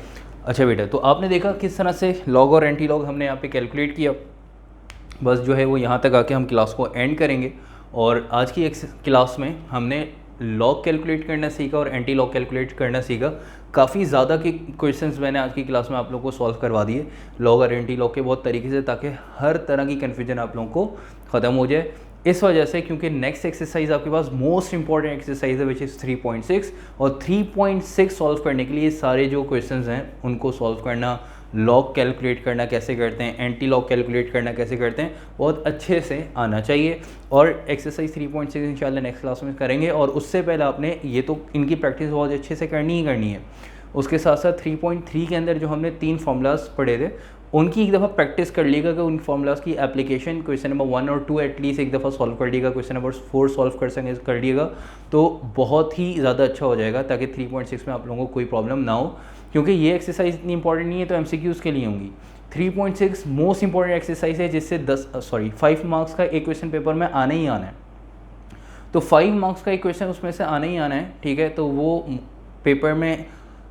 Speaker 1: अच्छा बेटा, तो आपने देखा किस तरह से लॉग और एंटी लॉग हमने यहाँ पे कैलकुलेट किया। बस जो है वो यहाँ तक आके हम क्लास को एंड करेंगे। और आज की क्लास में हमने लॉग कैलकुलेट करना सीखा और एंटी लॉग कैलकुलेट करना सीखा। काफ़ी ज़्यादा के क्वेश्चंस मैंने आज की क्लास में आप लोगों को सॉल्व करवा दिए लॉग और एंटी लॉग के बहुत तरीके से, ताकि हर तरह की कन्फ्यूजन आप लोगों को ख़त्म हो जाए। इस वजह से क्योंकि नेक्स्ट एक्सरसाइज आपके पास मोस्ट इंपॉर्टेंट एक्सरसाइज है विच इज़ 3.6, और 3.6 सॉल्व करने के लिए सारे जो क्वेश्चंस हैं उनको सॉल्व करना, लॉग कैलकुलेट करना कैसे करते हैं, एंटी लॉग कैलकुलेट करना कैसे करते हैं, बहुत अच्छे से आना चाहिए। और एक्सरसाइज 3.6 इंशाल्लाह नेक्स्ट क्लास में करेंगे। और उससे पहले आपने ये तो इनकी प्रैक्टिस बहुत अच्छे से करनी ही करनी है। उसके साथ साथ 3.3 के अंदर जो हमने 3 फार्मूलाज पढ़े थे उनकी एक दफ़ा प्रैक्टिस कर लीजिएगा कि उन फार्मूलाज की एप्लीकेशन क्वेश्चन नंबर 1 और 2 एटलीस्ट एक दफ़ा सॉल्व कर लीजिएगा, क्वेश्चन नंबर 4 सॉल्व कर लीजिएगा तो बहुत ही ज़्यादा अच्छा हो जाएगा, ताकि 3.6 में आप लोगों को कोई प्रॉब्लम ना हो, क्योंकि ये एक्सरसाइज इतनी इंपॉर्टेंट नहीं है तो MCQs के लिए होंगी। 3.6 मोस्ट इंपॉर्टेंट एक्सरसाइज है जिससे 5 मार्क्स का एक क्वेश्चन पेपर में आना ही आना है। तो 5 मार्क्स का एक क्वेश्चन उसमें से आना ही आना है, ठीक है। तो वो पेपर में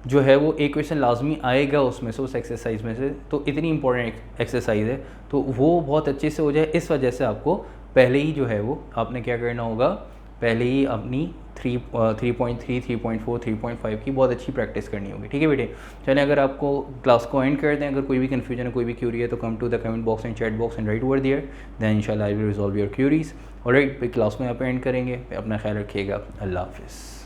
Speaker 1: जो है वो एक क्वेश्चन लाजमी आएगा उसमें से, उस एक्सरसाइज में से, तो इतनी इंपॉर्टेंट एक्सरसाइज है तो वो बहुत अच्छे से हो जाए। इस वजह से आपको पहले ही जो है वो आपने क्या करना होगा, पहले ही अपनी 3.3, 3.4, 3.5 की बहुत अच्छी प्रैक्टिस करनी होगी, ठीक है बेटे। चलें, अगर आपको क्लास को एंड करते हैं, अगर कोई भी कन्फ्यूजन है, कोई भी क्यूरी है तो come to the comment box and chat box and right over there, then इंशाल्लाह I will resolve your queries. Alright, class को यहाँ पे एंड करेंगे। अपना ख्याल रखिएगा। अल्लाह हाफिज़।